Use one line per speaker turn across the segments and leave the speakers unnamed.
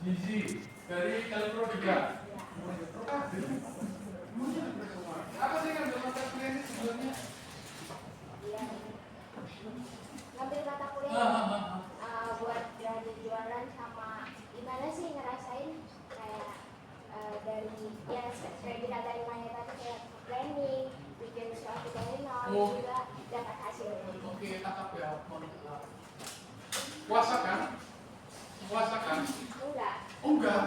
Gizi dari elektro juga. Apa sih yang ngambil mata kuliah ini sebenarnya?
Ngambil mata kuliah buat belajar jualan sama gimana sih ngerasain kayak dari ya kayak kita dari mana tadi kayak planning, bikin suatu webinar juga dapat hasil.
Oke, tangkap ya. Puasa kan? Puasa kan?
Enggak.
Oh, enggak.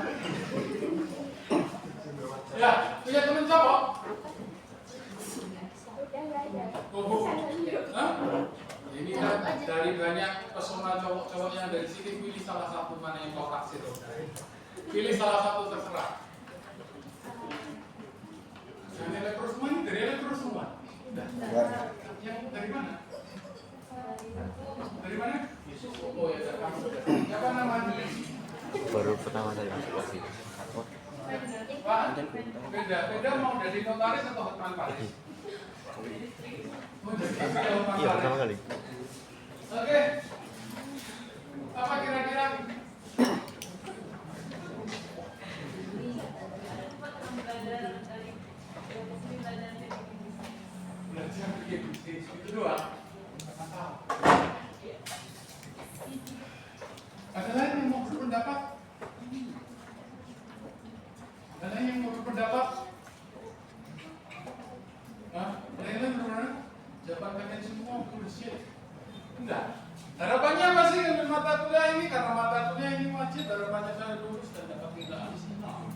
Ya, punya teman cowok?
Udah nggak ada.
Oh, hah? Ini kan dari banyak pesona cowok-cowok yang dari sini, pilih salah satu mana yang kau taksir. Pilih salah satu terserah. Yang elektro semua ini dari elektro semua. Yang dari mana? Dari mana? Oh ya, dari kamu. Siapa namanya?
Baru pertama kali masuk ke sini.
Pak, beda mau jadi notaris atau hotman paris?
Iya, pertama kali.
Oke. Apa kira-kira? Belajar bikin bisnis itu doang. Ada lain yang mau berpendapat? Ada lain yang mau berpendapat? Lain bagaimana? Jawaban kalian semua bullshit. Enggak. Harapannya apa sih dengan mata kuliah ini? Karena mata kuliah ini wajib, harapannya saya lulus dan dapat nilai maksimal.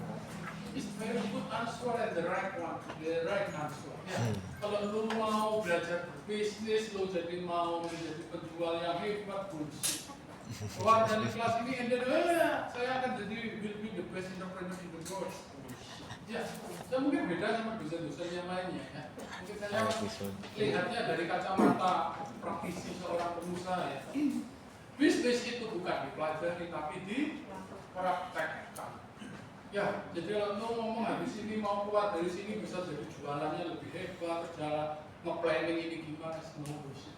It's very good answer and the right one, the right answer. Ya. Kalau lu mau belajar berbisnis, lu jadi mau menjadi penjual yang hebat, bullshit. Keluar dari kelas ini, and then, saya akan jadi will be the best entrepreneur in the world. Ya, saya mungkin beda sama dosen-dosen yang lainnya ya. Mungkin saya lihatnya dari kacamata praktisi seorang pengusaha ya. Bisnis itu bukan dipelajari tapi dipraktekkan. Ya, jadi kalau ngomong habis ini mau keluar dari sini bisa jadi jualannya lebih hebat, jalan nge-planning ini gimana semua bisa.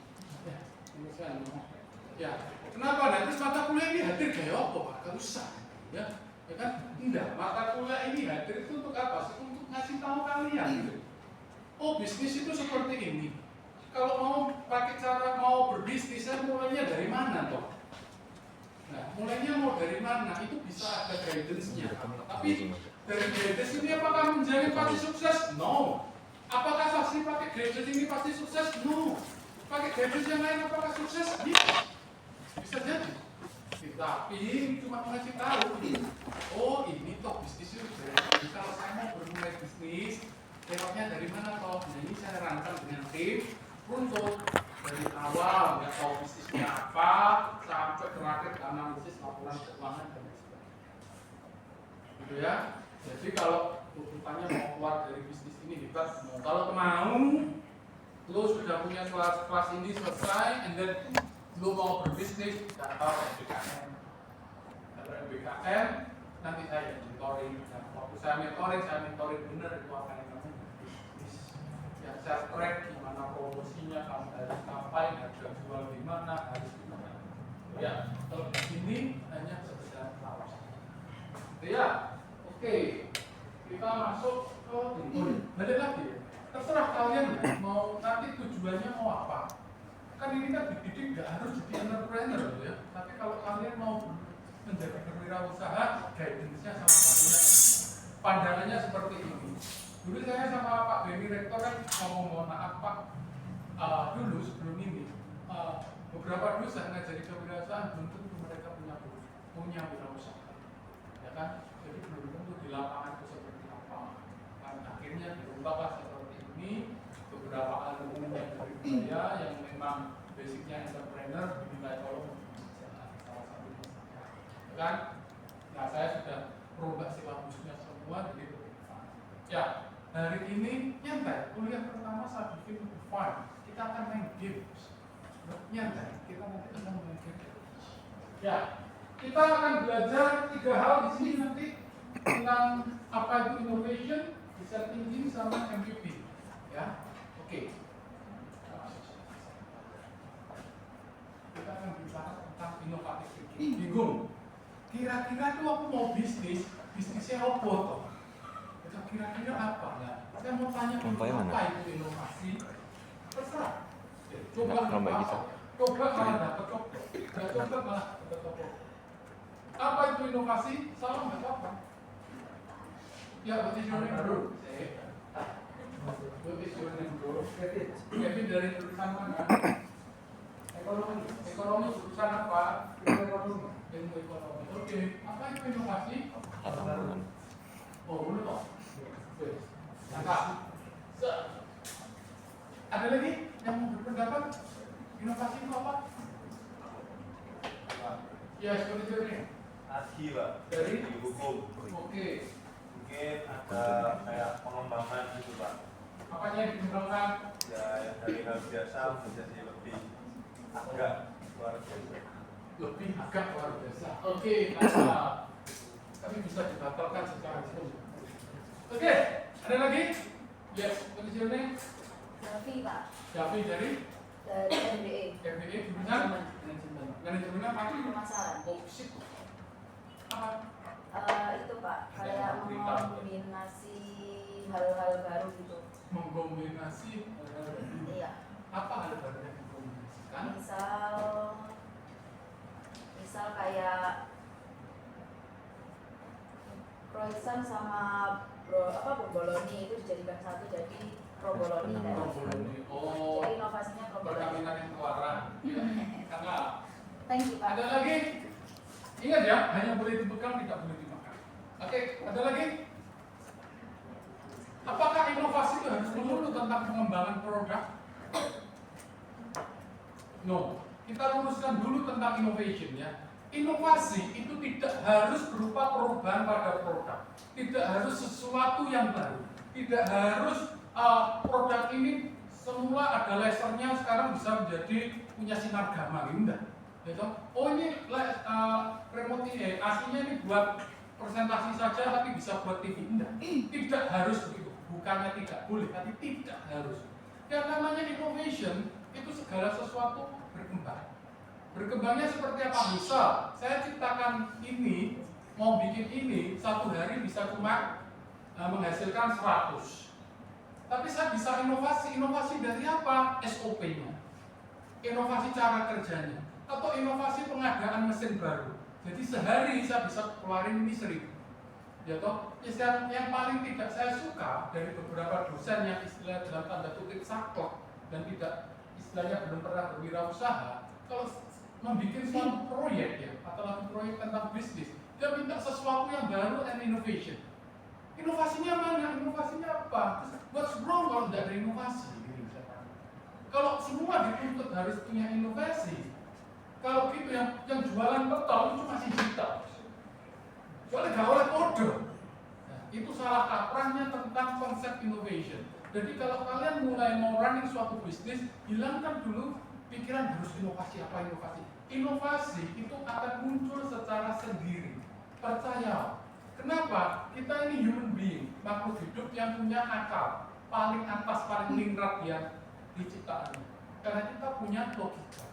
Ya, menurut saya ya, kenapa nanti mata kuliah ini hadir kayak apa Pak? Gak usah, ya kan? Enggak, mata kuliah ini hadir itu untuk apa sih? Untuk ngasih tahu kalian gitu. Oh, bisnis itu seperti ini. Kalau mau pakai cara mau berbisnis, saya mulainya dari mana toh? Nah, mulainya mau dari mana? Itu bisa ada guidance-nya. Tapi dari guidance ini apakah menjamin pasti sukses? No. Apakah pasti pakai guidance ini pasti sukses? No. Pakai guidance yang lain apakah sukses? Bisa jadi. Tapi cuma ngasih tahu. Oh, ini toh bisnis itu. Jadi kalau saya mau bermulai bisnis, lewatnya dari mana toh? Nah, ini saya rancang dengan tim untuk dari awal nggak tahu bisnisnya apa sampai terakhir analisis laporan keuangan dan sebagainya. Gitu ya. Jadi kalau tuntutannya mau keluar dari bisnis ini hebat, kalau mau lo sudah punya kelas ini selesai, and then lo mau berbisnis, daftar MBKM. Daftar MBKM, nanti saya mentoring. Dan waktu saya mentoring benar itu akan yang kamu bisnis. Yang saya track gimana promosinya, kamu harus ngapain, harga jual di mana, harus gimana. Ya, kalau di sini hanya sekedar tawas. Ya, oke. Kita masuk ke balik lagi. Terserah kalian ya, mau nanti tujuannya mau apa. Kan ini kan dididik nggak harus jadi entrepreneur loh ya. Tapi kalau kalian mau menjadi berwirausaha, guidance-nya sama satunya pandangannya seperti ini. Dulu saya sama Pak Beni Rektor kan ngomong maaf Pak, dulu sebelum ini beberapa dulu saya ngajari kewirausahaan belum tentu mereka punya wirausaha, ya kan? Jadi belum tentu di lapangan itu seperti apa. Kan akhirnya diubahlah seperti ini. Beberapa alumni dari budaya yang memang basicnya entrepreneur dinilai tolong salah satunya kan. Nah, saya sudah merubah silabusnya semua jadi bermanfaat. Ya, hari ini nyantai. Kuliah pertama saya bikin lebih fun. Kita akan main games. Nyantai. Kita nanti akan main games. Ya, kita akan belajar 3 hal di sini nanti tentang apa itu innovation, design thinking, sama MVP. Ya, oke. Kita akan bicara tentang inovatif thinking. Bingung? kira-kira tuh aku mau bisnisnya apa toh? Kira-kira apa? Nah, saya mau tanya
Rombaknya mana?
apa itu inovasi? Terserah. Coba
Rombak kita.
Coba malah dapat coba. Nggak coba malah dapat coba. Apa itu inovasi? Salah nggak apa-apa. Ya, what is your name, bro? What is your name, bro? Kevin dari jurusan mana? Ekonomi jurusan apa? Ilmu ekonomi. Oke, apa itu inovasi?
Halaman.
Oh, boleh toh? Langkah. Ada lagi yang mau berpendapat? Inovasi itu apa? Ya, seperti ini.
Adi Pak,
Dari?
hukum.
Oke.
Mungkin ada kayak pengembangan gitu Pak.
Apanya yang dikembangkan?
Ya yang dari hal biasa menjadi lebih agak luar biasa.
Lebih agak luar biasa. Oke, nah, tapi bisa dibatalkan secara hukum. Oke, ada lagi? Yes, what is your name?
Safi Pak,
Javi dari
dari MBA.
MBA jurusan manajemen apa?
Pemasaran.
Oh, shit. Apa?
Itu Pak, kayak mengombinasi hal-hal baru gitu.
Mengkombinasi
Iya.
apa hal baru yang dikombinasikan?
Misal kayak croissant sama provolone itu dijadikan satu jadi provolone tadi.
Oh,
Jadi inovasinya provolone.
perkawinan yang keluaran. Ya. Karena
Thank you Pak.
ada lagi? Ingat ya, hanya boleh dibekam, tidak boleh dimakan. Oke, ada lagi? Apakah inovasi itu harus melulu tentang pengembangan produk? No. Kita luruskan dulu tentang innovation ya. Inovasi itu tidak harus berupa perubahan pada produk. Tidak harus sesuatu yang baru. Tidak harus produk ini semula ada lasernya sekarang bisa menjadi punya sinar gamma, enggak. Gitu. Oh ini remote ini aslinya ini buat presentasi saja tapi bisa buat TV, enggak. Tidak harus begitu. Bukannya tidak boleh, tapi tidak harus. Yang namanya innovation itu segala sesuatu berkembang. Berkembangnya seperti apa? Misal, saya ciptakan ini, mau bikin ini, satu hari bisa cuma menghasilkan 100. Tapi saya bisa inovasi. Inovasi dari apa? SOP-nya. Inovasi cara kerjanya. Atau inovasi pengadaan mesin baru. Jadi sehari saya bisa keluarin ini 1000. Ya toh, yang paling tidak saya suka dari beberapa dosen yang istilah dalam tanda kutip saklek dan tidak istilahnya belum pernah berwirausaha, kalau membuat suatu proyek ya atau lagi proyek tentang bisnis, dia minta sesuatu yang baru and innovation. Inovasinya mana? Inovasinya apa? What's wrong kalau tidak ada inovasi? Kalau semua dituntut harus punya inovasi, kalau gitu yang jualan beton itu masih digital. Soalnya gak oleh kode. Nah, itu salah kaprahnya tentang konsep innovation. Jadi kalau kalian mulai mau running suatu bisnis, hilangkan dulu pikiran harus inovasi apa inovasi. Inovasi itu akan muncul secara sendiri. Percaya. Kenapa? Kita ini human being, makhluk hidup yang punya akal, paling atas, paling ningrat yang diciptakan. Karena kita punya logika,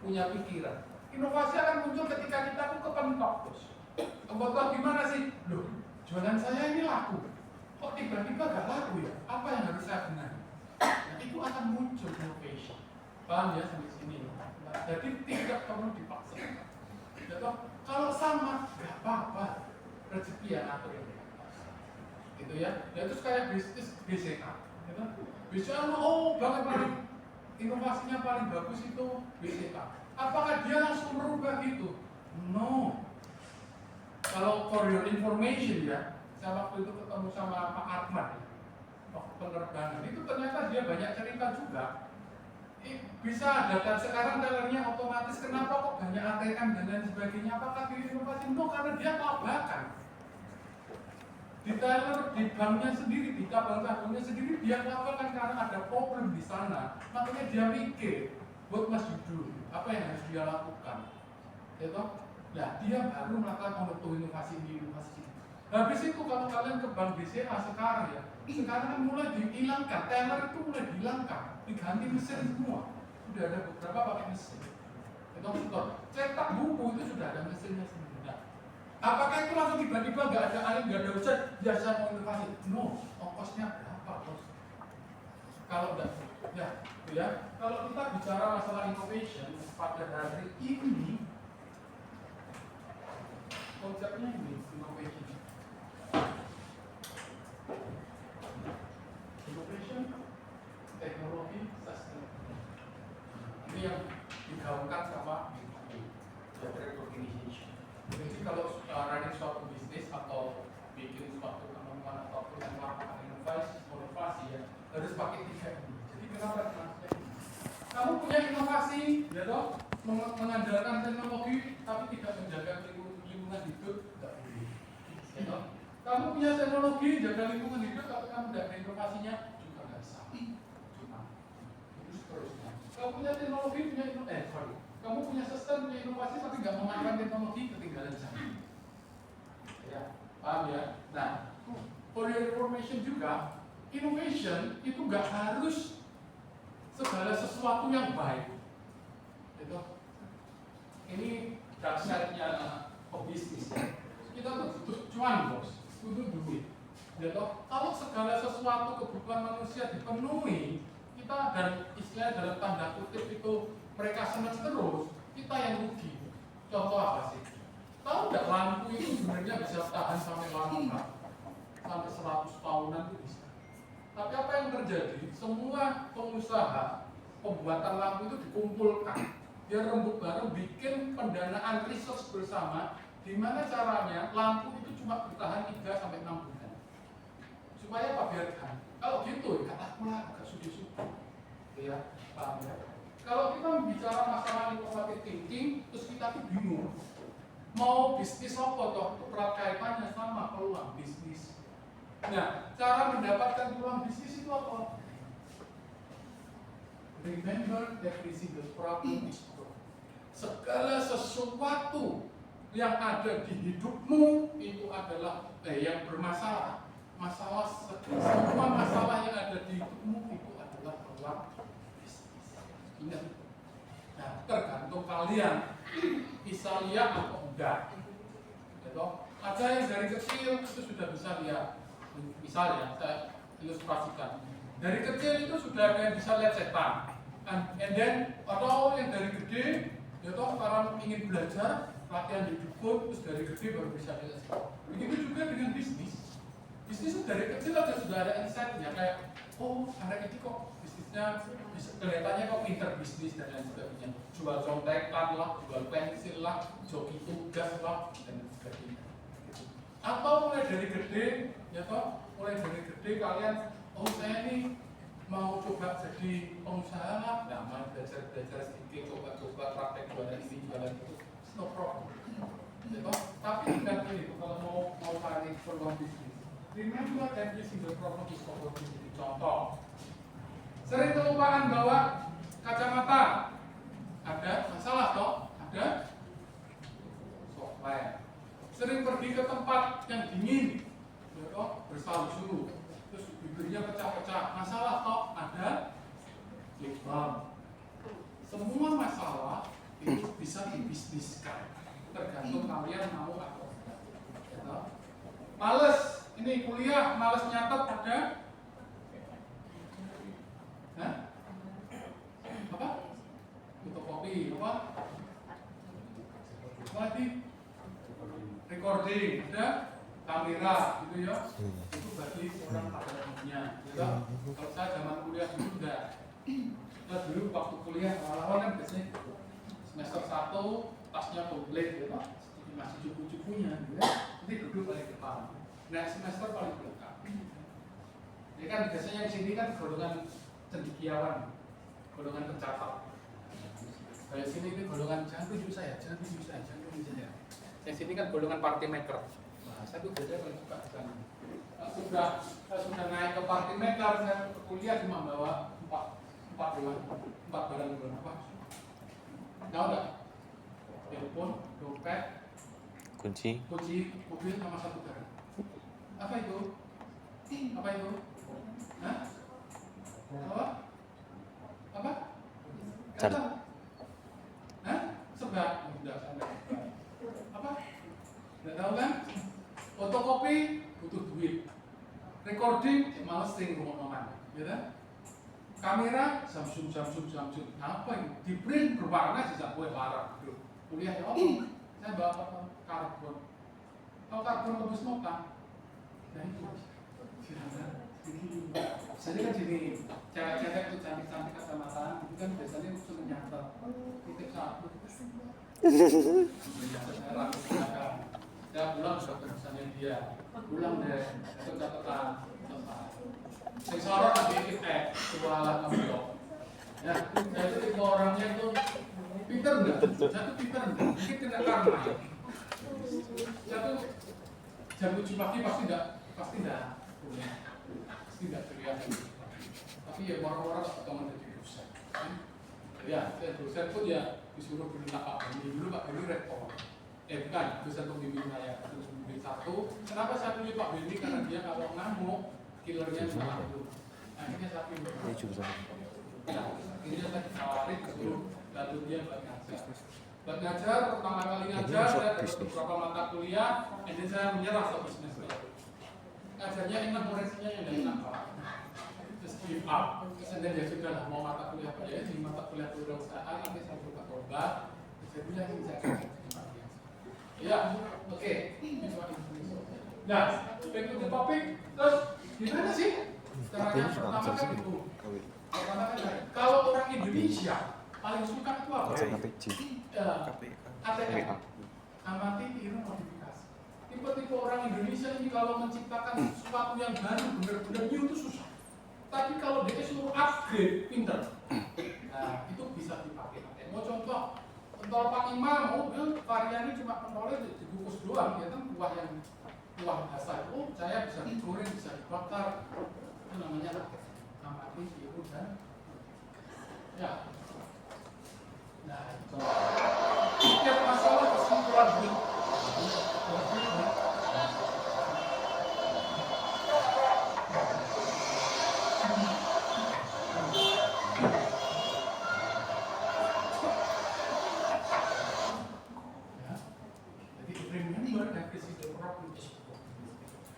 punya pikiran. Inovasi akan muncul ketika kita tuh kepentok, bos. Kebetulan gimana sih? Loh, jualan saya ini laku. Kok tiba-tiba gak laku ya? Apa yang harus saya benahi? Nah, itu akan muncul innovation. Paham ya sampai sini? Nah, jadi tidak perlu dipaksa. Ya, kalau sama, gak apa-apa. Rezeki yang atur yang gitu ya. Ya terus kayak bisnis BCK. Gitu. BCK paling inovasinya paling bagus itu BCK. Apakah dia langsung merubah gitu? No. Kalau for your information ya, saya waktu itu ketemu sama Pak Ahmad ya, waktu penerbangan itu ternyata dia banyak cerita juga. Bisa ada dan sekarang tellernya otomatis, kenapa kok banyak ATM dan lain sebagainya? Apakah dia inovasi? No, karena dia kelabakan. Di teller, di banknya sendiri, di cabang-cabangnya sendiri dia kelabakan karena ada problem di sana. Makanya dia mikir, what must you do? Apa yang harus dia lakukan? Gitu? Nah, dia baru melakukan inovasi ini, inovasi ini. Habis itu kalau kalian ke bank BCA sekarang ya, sekarang kan mulai dihilangkan, teller itu mulai dihilangkan, diganti mesin semua. Sudah ada beberapa pakai mesin. Itu cetak buku itu sudah ada mesinnya sendiri. Nah, langsung tiba-tiba nggak ada angin, nggak ada hujan, biasa mau inovasi. No, ongkosnya berapa bos? Kalau enggak, ya, kalau kita bicara masalah innovation pada hari ini, konsepnya ini innovation. Innovation, teknologi, sustainability. Ini yang digaungkan sama Great Organization. Jadi kalau running suatu bisnis atau bikin suatu penemuan ataupun yang melakukan inovasi ya harus pakai 3 ini. Jadi kenapa dimaksudnya? Kamu punya inovasi, ya toh, mengandalkan teknologi tapi tidak menjaga lingkungan hidup, tidak boleh. Ya toh? Kamu punya teknologi, jaga lingkungan hidup tapi kamu tidak ada inovasinya juga nggak sah. Cuma itu seterusnya. Kamu punya teknologi, kamu punya sistem, punya inovasi tapi nggak memainkan teknologi, ketinggalan zaman. Ya, paham ya? Nah, for your information juga, innovation itu nggak harus segala sesuatu yang baik. Itu, ini dark side-nya pebisnis ya. Kita tuh butuh cuan bos, butuh duit. Ya toh, kalau segala sesuatu kebutuhan manusia dipenuhi, kita dan istilah dalam tanda kutip itu mereka senang terus, kita yang rugi. Contoh apa sih? Tahu nggak lampu itu sebenarnya bisa tahan sampai lama, sampai 100 tahunan itu bisa. Tapi apa yang terjadi? Semua pengusaha pembuatan lampu itu dikumpulkan, dia rembuk bareng bikin pendanaan research bersama, di mana caranya lampu itu cuma bertahan 3 sampai 6 bulan. Supaya apa? Biarkan. Kalau gitu, kata pula agak sudi-sudi. Ya, paham ya? Kalau kita bicara masalah innovative thinking, terus kita tuh bingung. Mau bisnis apa toh? Erat kaitannya sama peluang bisnis. Nah, cara mendapatkan peluang bisnis itu apa? Remember every single problem is problem. Segala sesuatu yang ada di hidupmu itu adalah yang bermasalah. Semua masalah yang ada di hidupmu itu adalah peluang bisnis. Ingat. Nah, tergantung kalian bisa lihat atau enggak. Gitu. Ada yang dari kecil itu sudah bisa lihat. Misalnya, saya ilustrasikan. Dari kecil itu sudah ada yang bisa lihat setan. And then, atau yang dari gede, ya toh sekarang ingin belajar, latihan di dukun, terus dari gede baru bisa lihat setan. Begitu juga dengan bisnis. Bisnis itu dari kecil aja sudah ada insight-nya, kayak, oh, anak ini kok bisnisnya bisa kelihatannya kok pinter bisnis dan lain sebagainya. Jual contekan lah, jual pensil lah, joki tugas lah, dan lain sebagainya. Atau mulai dari gede, ya toh, mulai dari gede kalian, oh saya ini mau coba jadi pengusaha lah, nah mau belajar sedikit, coba praktek jualan ini, jualan itu, no problem. Ya toh, tapi ingat ini, kalau mau cari peluang bisnis, remember every single problem is opportunity. Contoh, sering kelupaan bawa kacamata, ada masalah toh, ada software. Sering pergi ke tempat yang dingin, ya toh, bersalju, terus bibirnya pecah-pecah, masalah toh, ada lip balm. Semua masalah itu bisa dibisniskan, tergantung kalian mau atau tidak. Ya toh. Males, ini kuliah, males nyatet ada? Hah? Apa? Fotokopi, apa? Lagi? Recording, ada kamera gitu ya. Itu bagi orang pada umumnya. Ya, kalau saya zaman kuliah dulu enggak. Kita dulu waktu kuliah awal-awal kan biasanya semester 1 tasnya komplit gitu. Masih cukup-cukupnya gitu ya. Nanti duduk paling depan. Nah, semester paling belakang. Ini kan biasanya di sini kan golongan cendekiawan, golongan pencatat. Kayak sini ini golongan jangan tuju saya. Yang sini kan golongan party maker. Nah, saya tuh beda kalau suka ke sana. Saya sudah naik ke party maker, saya ke kuliah cuma bawa 4 barang apa? Tahu nggak? Telepon, dompet, kunci mobil sama 1 barang. Apa itu? Hah? Apa? Kata? Hah? Sebat? Enggak, apa? Nggak tahu kan? Fotokopi butuh duit. Recording males sing ngomong-ngomongan, ya kan? Kamera Samsung. Apa ini? Di print berwarna sih kue larang. Kuliah ya apa? Saya bawa karbon. Kalau karbon tembus nota, nah itu. Jadi kan gini, cewek-cewek itu cantik-cantik kacamata, itu kan biasanya suka nyantel. Titik satu. Saya pulang sudah misalnya dia pulang deh, itu catatan. Saya sorot lagi kepala kamu. Ya, saya itu tipe orangnya itu pinter enggak? Saya tuh pinter enggak? Mungkin tidak karma ya. Saya tuh jam 7 pagi pasti enggak kelihatan. Tapi ya orang-orang ketemu jadi dosen. Ya, saya dosen pun ya disuruh berminta Pak Beni dulu. Pak Beni rektor. Bukan, dosen pembimbing saya. Dosen pembimbing 1. Kenapa saya pilih Pak Beni? Karena dia kalau ngamuk killernya cuma itu. Akhirnya saya pilih.
Ini jurusan.
Ya, akhirnya saya ditawarin disuruh lalu dia buat ngajar. Buat ngajar, pertama kali ngajar saya dapat beberapa mata kuliah, dan saya menyerah ke bisnis. Ngajarnya enak, koreksinya yang tidak enak Pak. Terus give up. Terus ya sudah lah, mau mata kuliah apa ya, di mata kuliah kewirausahaan nanti saya coba. Saya bilang ini saya akan jadi. Ya, oke. Nah, back to the topic. Terus gimana sih? Caranya pertama kan itu. Pertama kan kalau orang Indonesia paling suka itu apa? ATM. Amati, tiru, modifikasi. Tipe-tipe orang Indonesia ini kalau menciptakan sesuatu yang baru benar-benar new itu susah. Tapi kalau dia suruh upgrade, pinter. Nah, itu bisa dipakai. Mau contoh, pentol Pak Imam, variannya cuma pentolnya dibungkus doang, ya kan kuah dasar. Oh, saya bisa digoreng, bisa dibakar. Itu namanya amati, tiru, dan ya. Nah, contoh. Setiap masalah kesimpulan duit.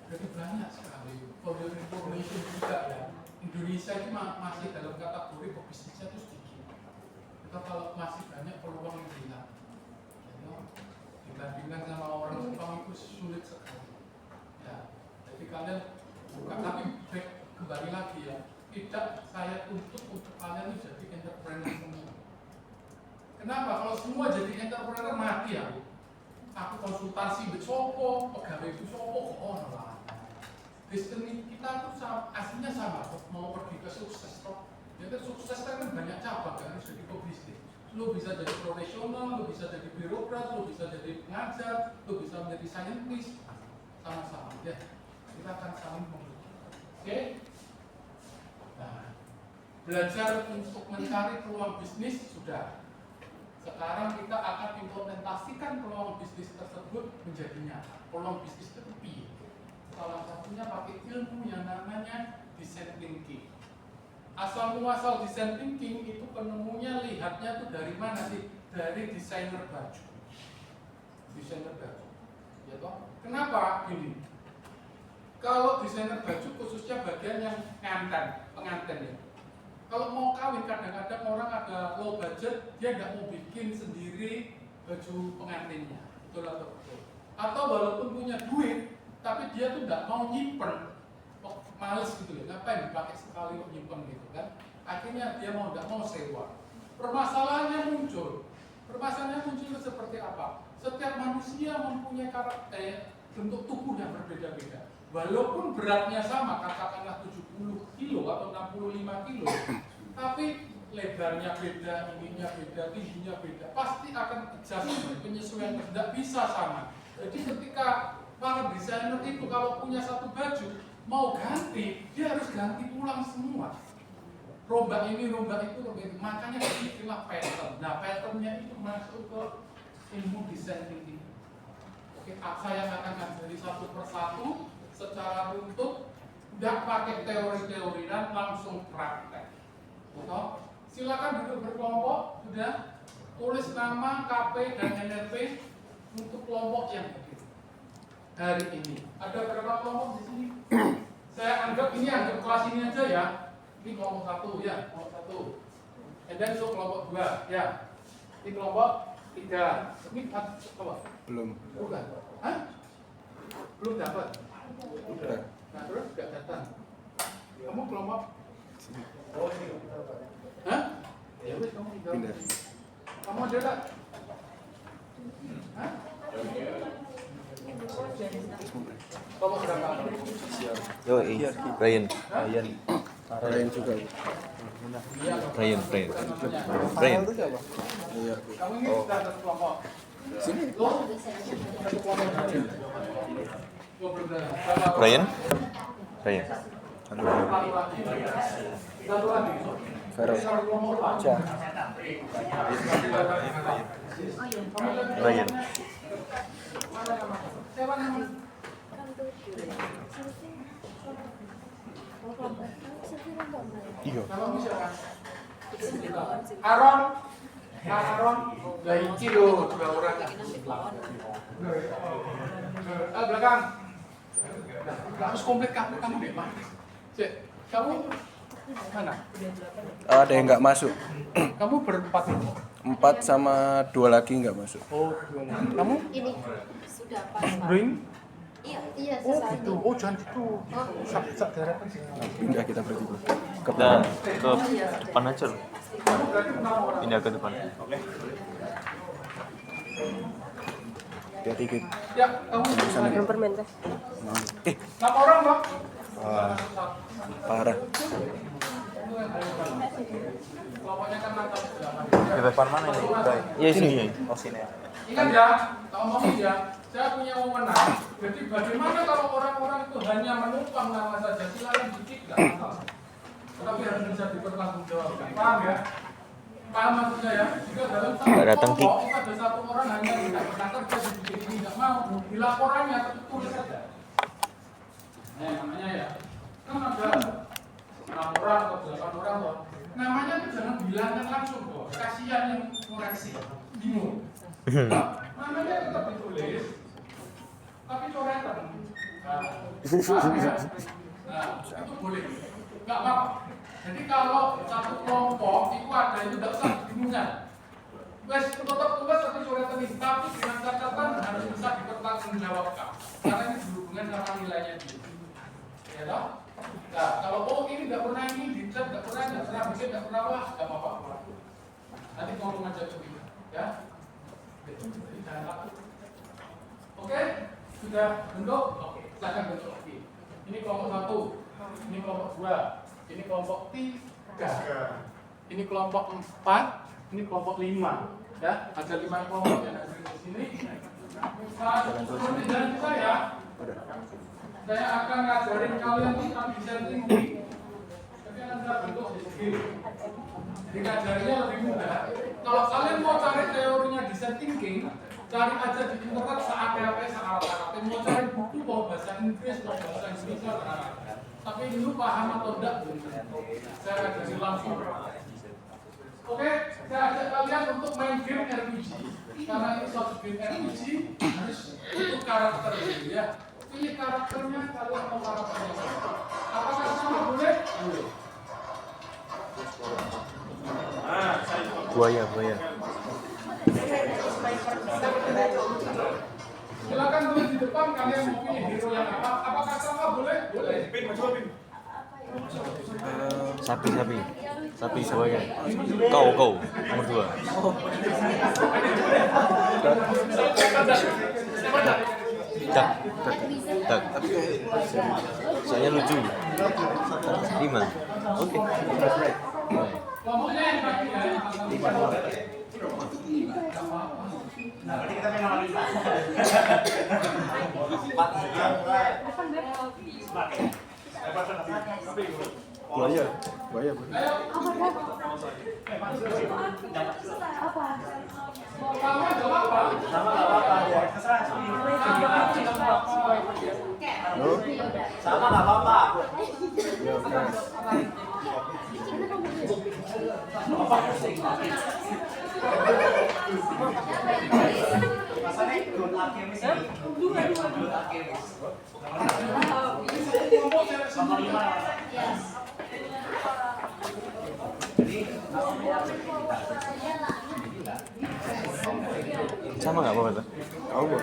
Jadi banyak sekali for your information juga ya. Indonesia itu masih dalam kategori pebisnisnya itu sedikit. Kita kalau masih banyak peluang yang hilang. Dibandingkan sama orang Jepang itu sulit sekali. Ya, jadi kalian bukan, tapi kembali lagi ya. Tidak saya tuntut untuk kalian itu jadi entrepreneur semua. Kenapa? Kalau semua jadi entrepreneur mati ya. Aku konsultasi besopo, pegawai besopo, lah. Destiny kita tuh aslinya sama, mau pergi ke sukses toh. Ya kan sukses kan banyak cabang, kan harus jadi pebisnis. Lo bisa jadi profesional, lo bisa jadi birokrat, lo bisa jadi pengajar, lo bisa menjadi saintis, sama-sama ya. Kita akan saling membutuhkan. Oke? Nah, belajar untuk mencari peluang bisnis sudah. Sekarang kita akan implementasikan peluang bisnis tersebut menjadi nyata. Peluang bisnis itu piye? Salah satunya pakai ilmu yang namanya design thinking. Asal muasal design thinking itu penemunya lihatnya tuh dari mana sih? Dari desainer baju. Desainer baju. Ya toh? Kenapa gini? Kalau desainer baju khususnya bagian yang pengantin ya. Kalau mau kawin kadang-kadang orang ada low budget, dia nggak mau bikin sendiri baju pengantinnya, betul atau betul? Atau walaupun punya duit, tapi dia tuh nggak mau nyimpen, males gitu ya, ngapain dipakai sekali kok nyimpen gitu kan? Akhirnya dia mau nggak mau sewa. Permasalahannya muncul itu seperti apa? Setiap manusia mempunyai karakter, bentuk tubuh yang berbeda-beda. Walaupun beratnya sama, katakanlah 70 kilo atau 65 kilo, tapi lebarnya beda, ininya beda, tingginya beda, pasti akan adjustment, penyesuaian tidak bisa sama. Jadi ketika para desainer itu kalau punya satu baju, mau ganti, dia harus ganti ulang semua. Rombak ini, rombak itu, makanya istilah pattern. Nah, patternnya itu masuk ke ilmu desain thinking. Oke, saya akan ngajari satu persatu secara runtut, tidak pakai teori-teori dan langsung praktek. Betul? Silakan duduk berkelompok, sudah tulis nama, KP dan NRP untuk kelompok yang begitu. hari ini. Ada berapa kelompok di sini? Saya anggap kelas ini aja ya. Ini kelompok 1 ya, kelompok 1. And then so kelompok 2 ya. Ini kelompok 3. Ini apa?
Belum.
Bukan. Hah? Belum dapat.
Udah.
Nah, terus gak datang. Kamu kelompok? Hah? Ya wis kamu tinggal.
Pindah.
Kamu ada tak? Hah? Kelompok berapa?
Yo, Brian.
Lain juga.
Brian.
Iya.
Kamu ini sudah satu kelompok.
Sini.
Lo? Satu kelompok tadi. Lo belum ada. Berapa?
Brian.
Halo.
Satu lagi.
Vero.
Satu kelompok apa?
Cah.
Brian.
Mana namanya? Siapa namanya?
Iya.
Namamu siapa? Aaron. Aaron. Lah iki lho, 2 orang. Belakang. Harus komplit kamu deh, Pak. Cek, kamu mana?
Ada yang nggak masuk.
Kamu berempat ini.
4 sama 2 lagi nggak masuk.
Oh, 2 lagi. Kamu?
Ini sudah pas.
Bring?
Iya,
Oh,
sesuatu.
gitu. Oh, jangan gitu. Sak deretan sih.
Pindah kita berarti. Ke
Nah,
depan.
ke depan aja loh.
Kamu berarti 6 orang.
Pindah ke depan.
Hati-hati Kit.
Ya, kamu bisa.
Belum permen teh.
6 orang, Pak.
Wah, parah.
Kelompoknya kan 8.
Di depan mana ini? Iya, sini. Oh, sini.
Ingat ya, kalau ngomong ya, saya punya wewenang. Jadi bagaimana kalau orang-orang itu hanya menumpang nama saja, silakan dicek, nggak masalah. Tetapi harus bisa dipertanggungjawabkan. Paham ya? Paham maksudnya ya? Jika dalam satu
Nggak datang, Ki.
kelompok itu ada satu orang hanya tidak pernah kerja di bidang ini nggak mau, dilaporannya tapi tulis saja. Nah, namanya ya, kan ada 6 orang atau 8 orang loh. Namanya itu jangan bilangkan langsung kok. Kasihan yang koreksi, bingung. Namanya tetap ditulis, tapi coretan. Nah, itu boleh, nggak apa-apa. Jadi kalau satu kelompok itu ada itu tidak usah kebingungan. Wes tetap tugas tapi coretan ini, tapi dengan catatan harus bisa dipertanggungjawabkan. Karena ini berhubungan sama nilainya dia. Ya toh? Nah, kalau ini tidak pernah ini dicek, tidak pernah bikin, tidak pernah wah, nggak apa-apa. Nanti ngomong aja ke dia, ya. Oke, sudah bentuk? Oke, silakan bentuk lagi. Ini kelompok 1, ini kelompok 2, ini kelompok 3, ini kelompok 4, ini kelompok 5. Ya, ada 5 kelompok yang ada di sini. Seperti janji saya akan ngajarin kalian tentang desain tinggi. Tapi Anda bentuk di sini. Jadi ngajarinnya lebih mudah. Kalau kalian mau cari teorinya design thinking, cari aja di internet seapa-apa sealat-alat. Mau cari buku mau bahasa Inggris, mau bahasa Indonesia, tapi lu paham atau enggak? Saya ajarin langsung. Oke, saya ajak kalian untuk main game RPG. Karena ini suatu game RPG harus itu karakter dulu ya. Pilih karakternya, kalian mau karakternya. Apakah sama boleh? Boleh.
Buaya.
Silakan tulis di depan kalian mau pilih hero yang apa? Apakah sama boleh? Boleh.
Sapi buaya. Kau nomor 2. Tak. Saya lucu. 5. Oke.
Kelompoknya yang tadi ya.
Buaya.
Sama nggak apa-apa.
Apa?
Sama nggak apa-apa tuh?
Kau mau?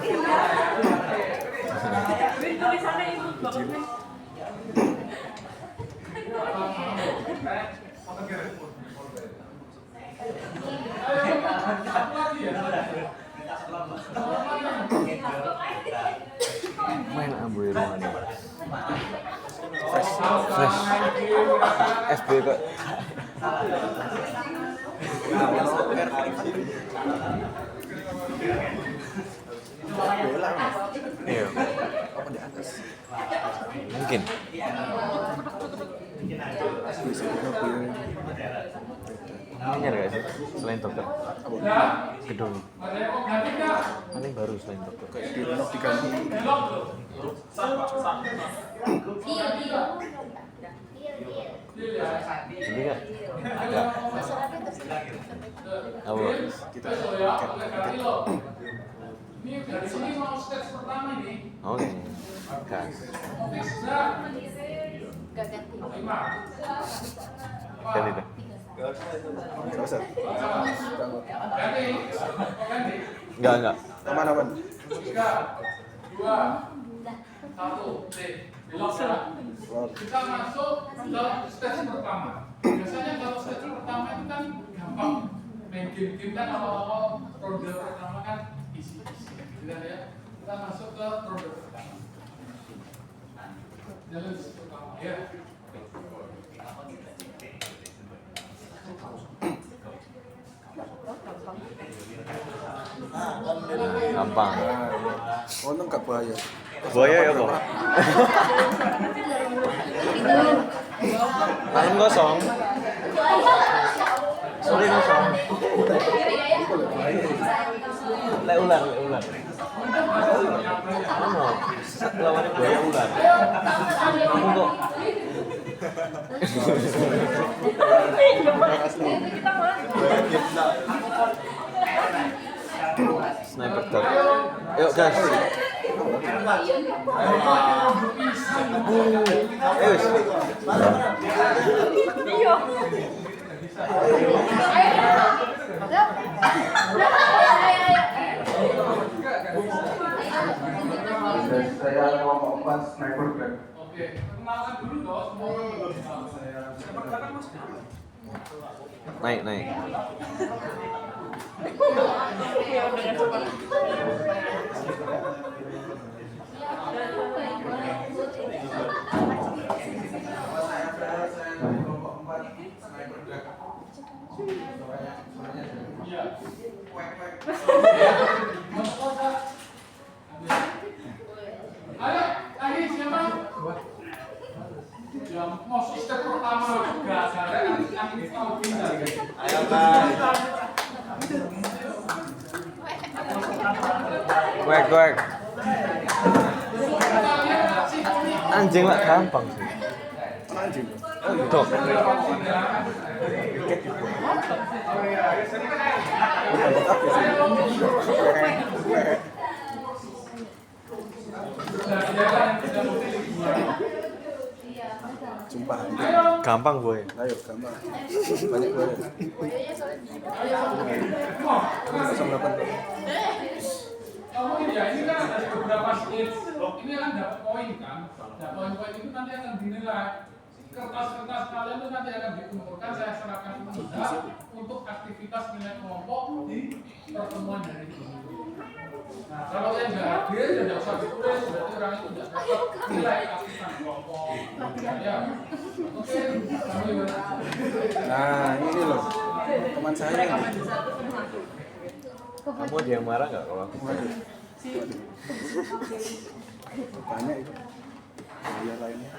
Main ambil ruangan ini. Fresh. FB kok. Iya.
Apa di atas?
Mungkin.
Bisa mobil.
Anyar gak sih? Selain dokter. Gedung. Paling baru selain dokter.
Kayak di renov diganti.
Ini nggak? Nggak. Apa?
Kita
Ini dari sini mau stage pertama nih.
Oke. Gas.
Gak ganti.
5.
Ganti deh.
nggak usah.
Ganti.
Enggak.
Aman.
3, 2, 1, belok ya. Kita masuk ke stage pertama. Biasanya kalau stage pertama itu kan gampang. Main game-game kan awal-awal ronde pertama kan isi. Gitu ya. Kita masuk ke ronde pertama. Jalan pertama ya.
Gampang.
Oh, nggak bahaya.
Buaya ya, Bang? Tangan kosong. Sorry kosong. Lek ular. Kamu lawannya buaya ular. Kamu kok sniper dog. Yuk gas.
Saya kelompok 4 sniper gun.
Oke, perkenalkan dulu dong semua.
Naik.
Ayo, lagi siapa? Yang mau step pertama juga, karena yang ini tahu kita.
Ayo guys. Kuek. Anjing lah gampang sih.
Anjing.
Dok.
Sumpah.
Gampang gue.
Ayo, gampang. Banyak bahaya. 08.
Kamu ya ini kan ada beberapa stage. Ini kan dapat poin kan. Nah, poin-poin itu nanti akan dinilai. Kertas-kertas kalian itu nanti akan dikumpulkan, saya serahkan Anda untuk aktivitas nilai kelompok di pertemuan hari ini. Nah, kalau yang nggak hadir, ya nggak usah ditulis, berarti orang itu tidak dapat nilai aktivitas kelompok. Ya, oke, kami
Nah, ini loh. Teman saya ini.
Kamu ada yang marah nggak kalau aku?
Waduh. Banyak itu. Bahaya lainnya.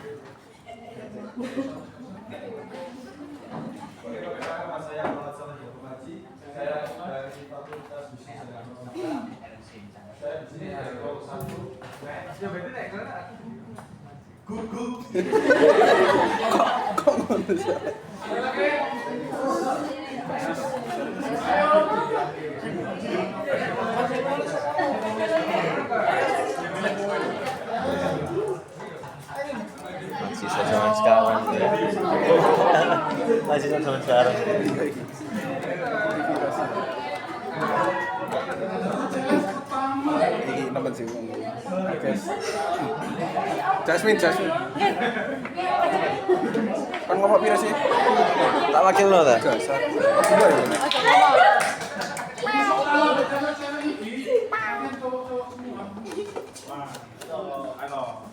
Saya Muhammad Saleh Jakumaji. Saya dari Fakultas Bisnis dan Ekonomi. Saya di sini dari kelompok 1. Ya berarti naik kereta. Gugup.
Kok manusia?
Ayo.
Masih sama sekarang.
Iki nemen sih wong. Jasmine. Kan ngomong pira sih?
Tak wakil lo ta?
Dasar. Dua ya.
Kalau cewek-cewek ini, kalian cowok-cowok semua.
Kalau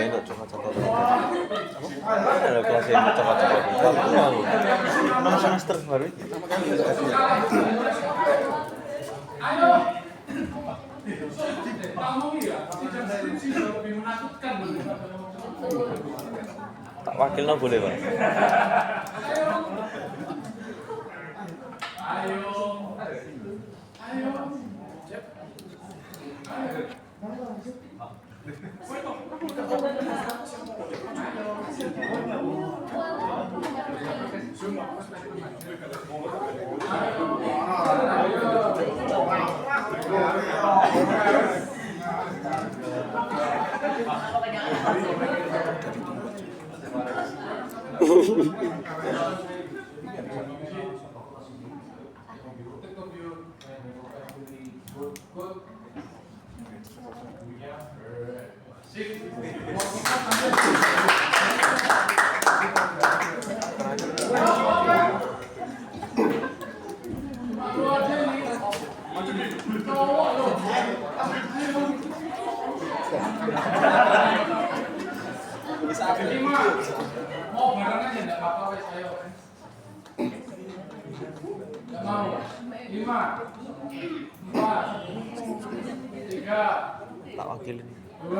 ini coklat-coklat. Ada kelas yang coklat-coklat. Mana semester baru ini?
Ayo. Kamu ya, tidak skripsi lebih menakutkan daripada
Tak wakilnya boleh, Pak.
Ayo. Mau barang aja enggak apa-apa wes ayo. Enggak mau. 5 4 3
Tak wakilin.
2 1,5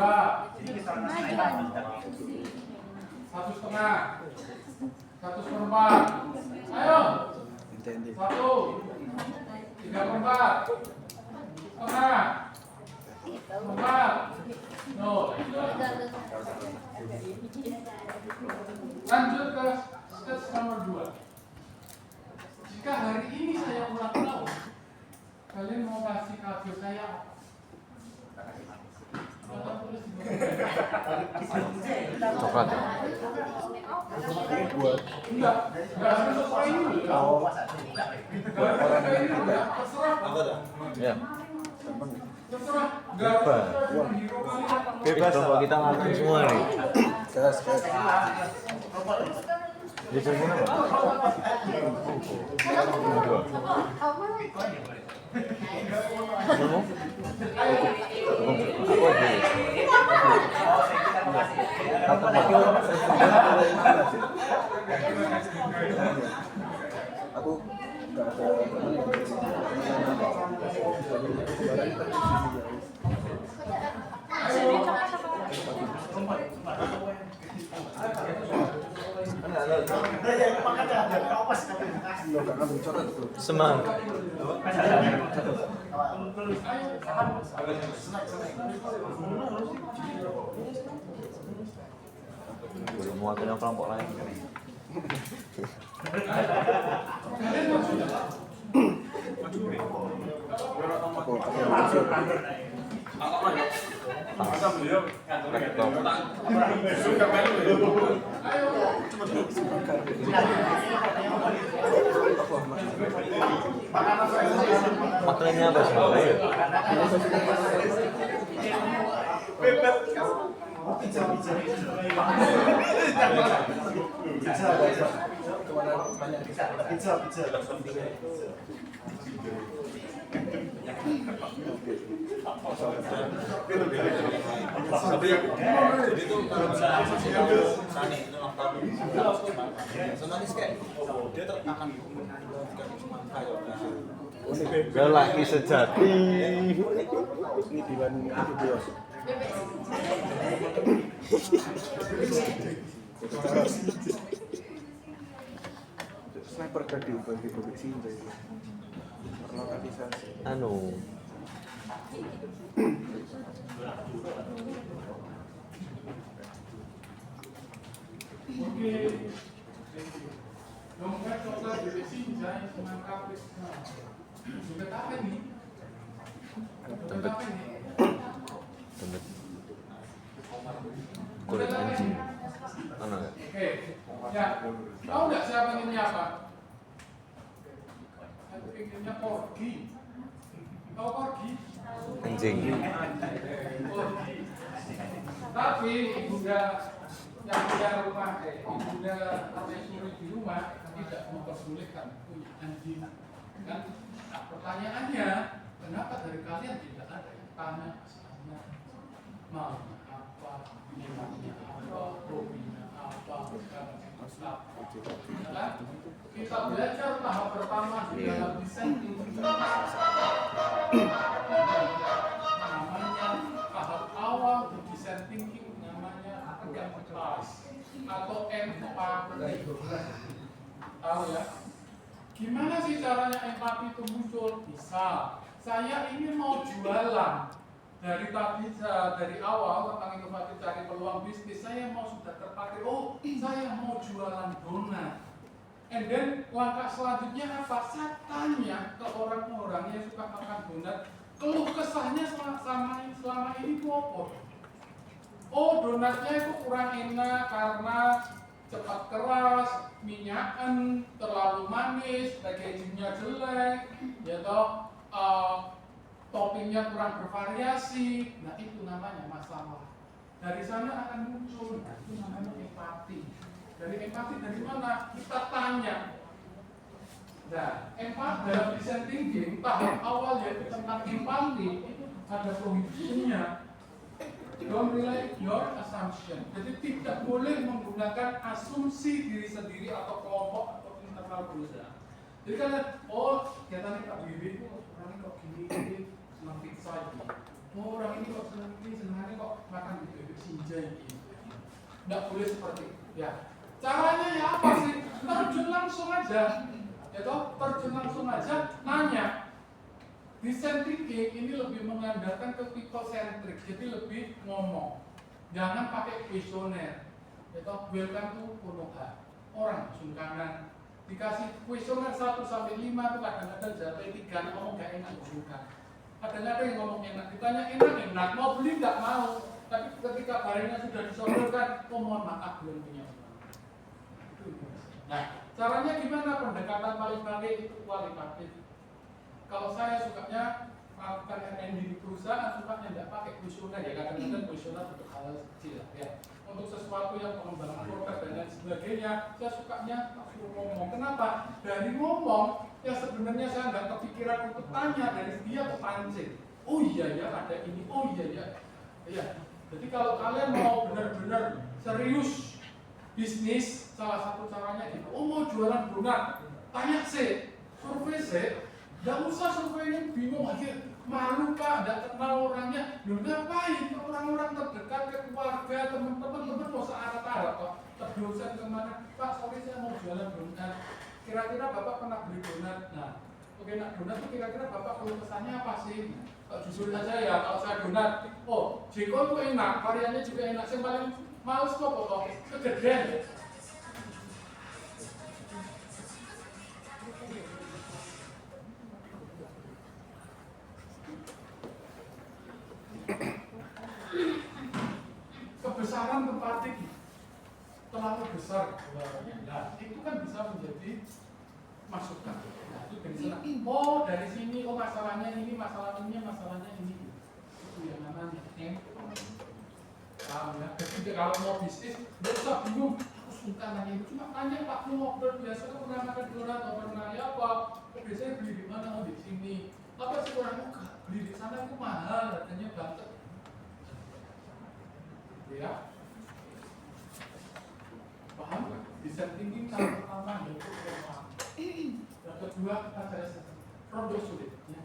1/4. Ayo. 1 3/4 setengah 4 no. Lanjut ke stage nomor 2. Jika hari ini saya ulang tahun, kalian mau kasih kado saya apa?
Coklat.
Enggak harus sesuai ini. Terserah.
Ya.
Terserah. Enggak harus sesuai ini.
Bebas kalau kita ngatur semua nih.
Gas.
Di sini apa? Kamu?
Aku enggak ada
Semangat. Boleh mewakili kelompok lain. Maknanya apa sebenarnya? Lelaki sejati.
ini diwan itu bos. Sniper tadi bagi sini. lokalisasi.
anu
Oke. Dompet coklat dari Sinjai semangka Krisna. Dompet apa nih? Dompet apa nih?
dompet kulit anjing mana ya?
Oke. Ya. Tahu nggak saya pengennya apa? Saya pengennya corgi. Tahu corgi?
Anjing.
Corgi. Tapi ibunda yang punya rumah, ibunda permaisuri di rumah tidak memperbolehkan punya anjing, kan? Nah, pertanyaannya, kenapa dari kalian tidak ada yang tanya asalnya, maunya apa, minatnya apa, hobinya apa, bukan apa? Kan? Kita belajar tahap pertama di dalam dissenting, namanya tahap awal di dissenting namanya empathize atau empati. Tahu ya? Gimana sih caranya empati itu muncul? Misal, saya ini mau jualan dari tadi dari awal tentang inovasi cari peluang bisnis, saya mau sudah terpakai. Oh, saya mau jualan donat. And then langkah selanjutnya apa? Saya tanya ke orang-orang yang suka makan donat, keluh kesahnya selama ini itu apa? Oh, donatnya itu kurang enak karena cepat keras, minyakan, terlalu manis, packagingnya jelek, ya toh, toppingnya kurang bervariasi. Nah, itu namanya masalah. Dari sana akan muncul, nah, itu namanya empati. Dari empati dari mana? Kita tanya. Nah, empati dalam design thinking tahap awal yaitu tentang empati itu ada prohibitionnya. Don't rely your assumption. Jadi tidak boleh menggunakan asumsi diri sendiri atau kelompok atau internal perusahaan. Jadi kalian, oh, kelihatannya Pak Bibi, orang ini kok gini, senang pizza gitu. Oh, orang ini kok senangnya kok makan gitu, Sinjai gitu. Tidak boleh seperti itu. Ya, caranya ya apa sih? Terjun langsung aja. Ya toh, terjun langsung aja, nanya. Design thinking ini lebih mengandalkan ke people centric, jadi lebih ngomong. Jangan pakai kuesioner. Itu welcome to Konoha. Orang sungkanan dikasih kuesioner 1 sampai 5 itu kadang-kadang jatuh 3 ngomong gak enak bukan. Kadang-kadang yang ngomong enak, ditanya enak, mau beli nggak mau. Tapi ketika barangnya sudah disodorkan, oh mohon maaf belum punya uang. Nah, caranya gimana? Pendekatan paling baik itu kualitatif. Kalau saya sukanya melakukan R&D di perusahaan, sukanya tidak pakai kuesioner ya, kadang-kadang kuesioner untuk hal kecil ya. Untuk sesuatu yang pengembangan produk dan lain sebagainya, saya sukanya langsung ngomong. Kenapa? Dari ngomong, ya sebenarnya saya nggak kepikiran untuk tanya, dari dia kepancing. Oh iya ya, ada ini, oh iya ya. Ya, jadi kalau kalian mau benar-benar serius bisnis, salah satu caranya gitu. Oh mau jualan donat, tanya sih, survei sih. Gak usah surveinya bingung aja, malu Pak, gak kenal orangnya. Loh ngapain? Orang-orang terdekat ke keluarga, teman-teman mau searah-arah kok. Terdosen kemana? Pak, sorry saya mau jualan donat. Kira-kira Bapak pernah beli donat? Nah, oke, nak donat itu kira-kira Bapak perlu kesannya apa sih? Jujur aja ya, kalau saya donat, oh, jengkol itu enak, variannya juga enak. Yang paling males kok, kegedean. Kebesaran tempatnya terlalu besar, nah itu kan bisa menjadi masukan. Nah itu dari sana. Oh dari sini, oh masalahnya ini, masalahnya ini. Itu yang namanya paham ya. Jadi kalau mau bisnis, nggak usah bingung. Aku suka nanya itu, cuma tanya Pak ngobrol biasa kan pernah makan donat atau pernah ya apa? Biasanya beli di mana? Oh di sini. Apa sih orang beli di sana itu mahal, harganya banget. Ya, paham? Design thinking cara pertama yaitu tema. Yang kedua kita cari produk sulit. Ya.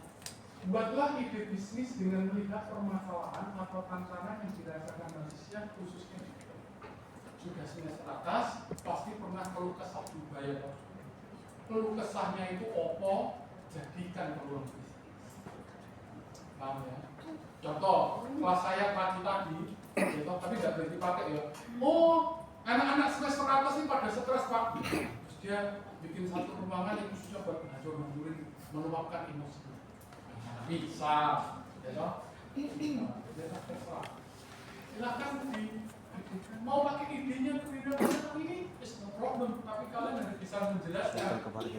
Buatlah ide bisnis dengan melihat permasalahan atau tantangan yang dirasakan manusia khususnya sudah semester atas pasti pernah keluh kesah juga ya. Keluh kesahnya itu opo, jadikan peluang bisnis. Paham ya? Contoh, kelas saya pagi tadi, gitu, tapi nggak berhenti pakai ya. Oh, anak-anak semester atas ini pada stres Pak. Terus dia bikin satu ruangan yang khususnya buat ngajur-ngajurin, meluapkan emosi. Bisa, ya toh? Terserah. Silakan mau pakai idenya untuk ini, is no problem. Tapi kalian harus bisa menjelaskan kenapa ini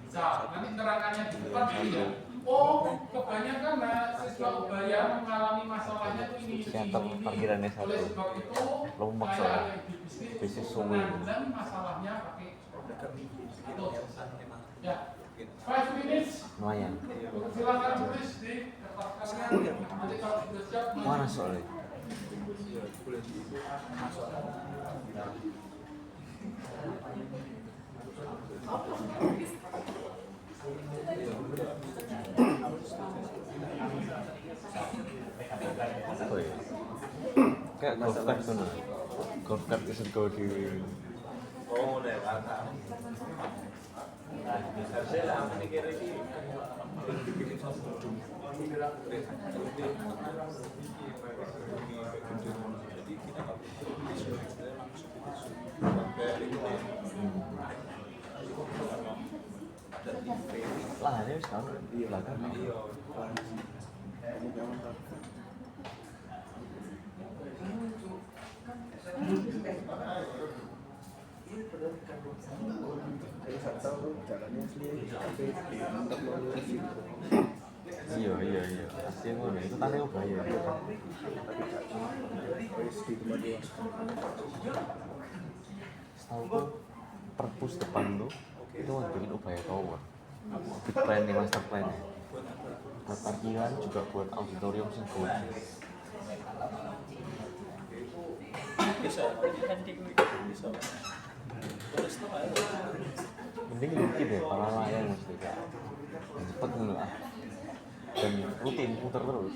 bisa. Nanti terangannya di depan ya. Oh, kebanyakan siswa ubaya mengalami masalahnya itu ini. Oleh sebab itu, saya ada di bisnis menanggulangi masalahnya pakai itu. Ya, 5 minutes.
Lumayan.
Silakan tulis di kertas kalian. Nanti kalau sudah siap,
Mana soalnya? Oh iya. Kayak golf cart tuh nah. Golf cart itu go di.
Oh, udah mantap. Saya lah mikir ini.
Lah ini sekarang di belakang. Iya. Asli ngono, itu tane ubaya. Setahu perpus depan tuh itu mau bikin ubaya tower. Big plan nih, master plan nya. Buat parkiran juga buat auditorium sing gorgeous.
Bisa, bisa. Terus tuh
Mending lucu deh, para layang mesti kayak cepet dulu ah. Dan rutin putar terus.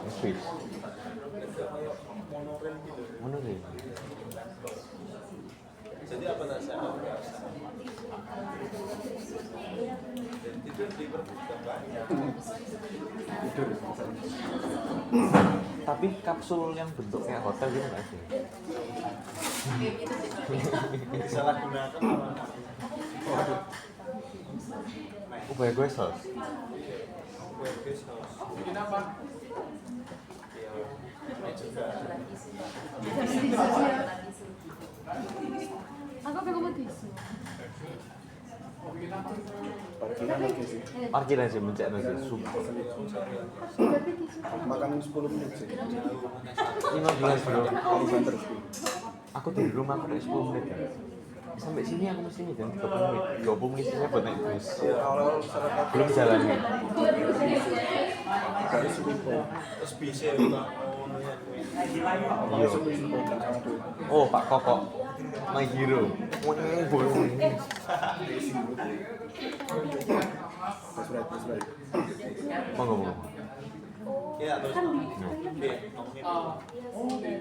Space.
monorail gitu.
Monorail.
Jadi apa nasihat? Itu diperbutuhkan banyak.
Tapi kapsul yang bentuk kayak hotel gitu nggak sih?
Disalahgunakan apa?
Ubaya gue sos.
bikin apa?
Ini juga.
Aku pengen mau tisu.
Mau bikin apa?
Parkiran sih mencet nasi super.
Makan 10 menit sih.
15 bro. Aku di rumah aku udah 10 menit. Sampai sini aku mesti nih dan 30 menit. 20 menit saya buat naik bus.
Awal-awal sarapan
Belum jalan nih.
dari Subipo.
Terus bisa juga.
Iya. Oh Pak Koko, my hero.
That's right.
Monggo.
Ya, terus. Oke,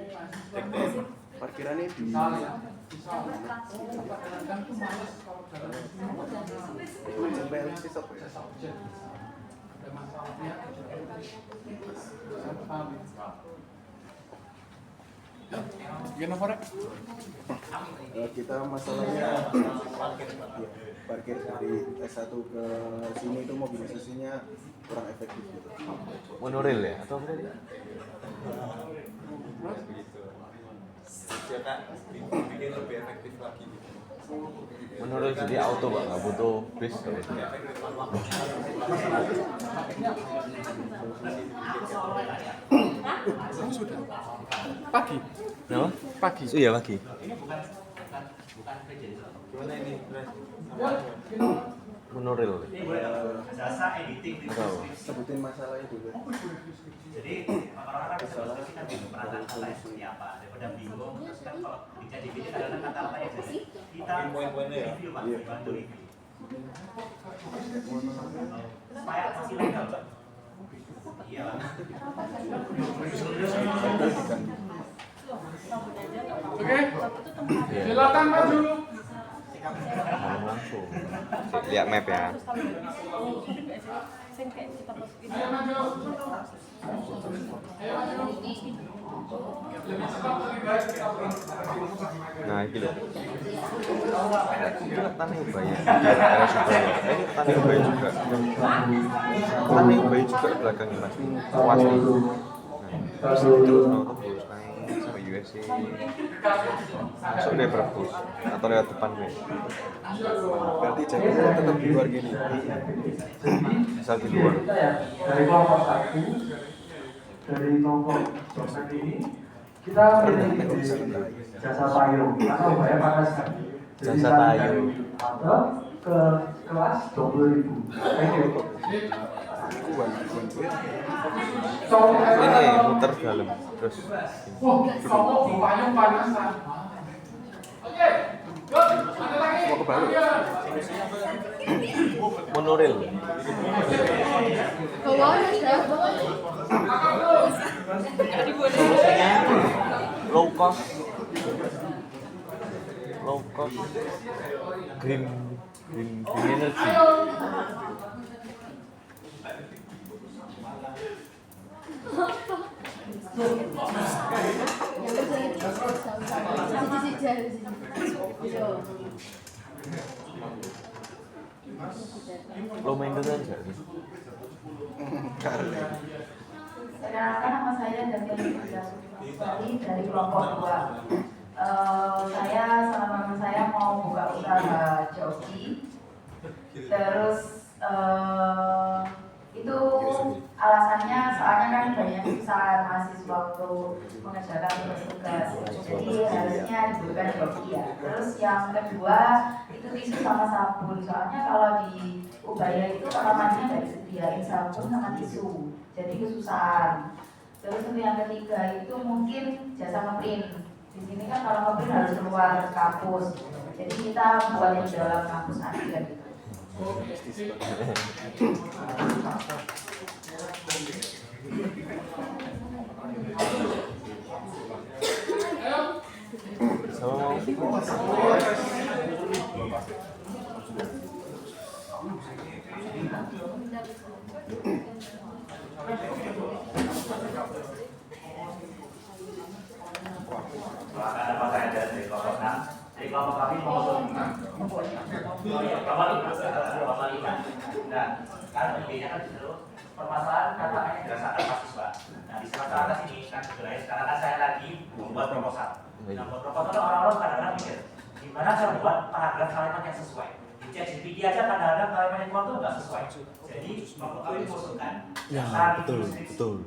Parkirannya di
Bisa ya? Bisa. Kadang-kadang tuh males kalau jalan
Jembel Cisop ya.
ada masalahnya. Bikin apa Rek?
Kita masalahnya parkir dari S1 ke sini itu mobilisasinya kurang efektif gitu.
Monorail ya atau apa tadi?
Ya Kak, bikin lebih efektif lagi.
Monorail jadi auto Pak, nggak butuh bis.
Kamu sudah? Pagi?
Kenapa?
Pagi?
Iya pagi.
Gimana ini, Bres?
Monorail.
jasa editing di
Tahu.
Sebutin masalahnya dulu.
jadi orang-orang bisa kan bingung perasaan kata seperti apa daripada bingung terus kan kalau jadi video kadang-kadang kata-kata yang jadi kita
Poin-poinnya ya?
review Pak,
Iya.
bantu review supaya masih legal Pak. Iya Pak.
Oke? Silakan maju.
Ngomong langsung. info. Lihat map ya.
Ayo maju. Ayo maju. Lebih cepat lebih baik kita pulang.
Nah, ini loh. Itu Tanah Ubaya. Ada Surabaya. Ini Tanah Ubaya juga. Tanah Ubaya juga di belakangnya Mas. Awas nih. Nah, terus nonton terus naik sampai USC. Masuk deh Brebes atau lewat depan deh.
Berarti Jakarta tetap di luar gini.
Asal di luar.
Dari kelompok 1, dari kelompok dosen ini kita memiliki jasa payung atau bayar panas kan. Jadi
Jasa
dari
payung.
kantor ke kelas 20.000. Thank you.
Ini muter dalam terus.
Wah, kamu payung panasan. Oke, good. Ada lagi.
Mau ke Bali?
Ayo.
Monorail. Solusinya low cost, green energy. Low maintenance nggak sih?
Perkenalkan, nama saya Daniel Sukari dari kelompok 2. Saya sama teman saya mau buka usaha joki. Terus itu alasannya soalnya kan banyak susah mahasiswa waktu mengerjakan tugas. Jadi harusnya diberikan joki ya. Terus yang kedua itu tisu sama sabun. Soalnya kalau di Ubaya itu kamar mandinya nggak disediain sabun sama tisu. Jadi kesusahan. Terus untuk yang ketiga itu mungkin jasa ngeprint. Di sini kan kalau ngeprint harus keluar kampus. Jadi kita buat di dalam kampus aja gitu.
Sama mau
Silakan apa saya dari kelompok 6. Dari kelompok kami mau kelompok 5. Nah, sekarang bedanya kan justru permasalahan katanya dirasakan mahasiswa. Nah, di semester atas ini kan sebenarnya sekarang kan saya lagi membuat proposal. Nah, buat proposal orang-orang kadang-kadang mikir, gimana cara membuat paragraf kalimat yang sesuai. Di ChatGPT aja kadang-kadang kalimat yang keluar itu nggak sesuai. Jadi, kelompok kami mengusulkan
betul.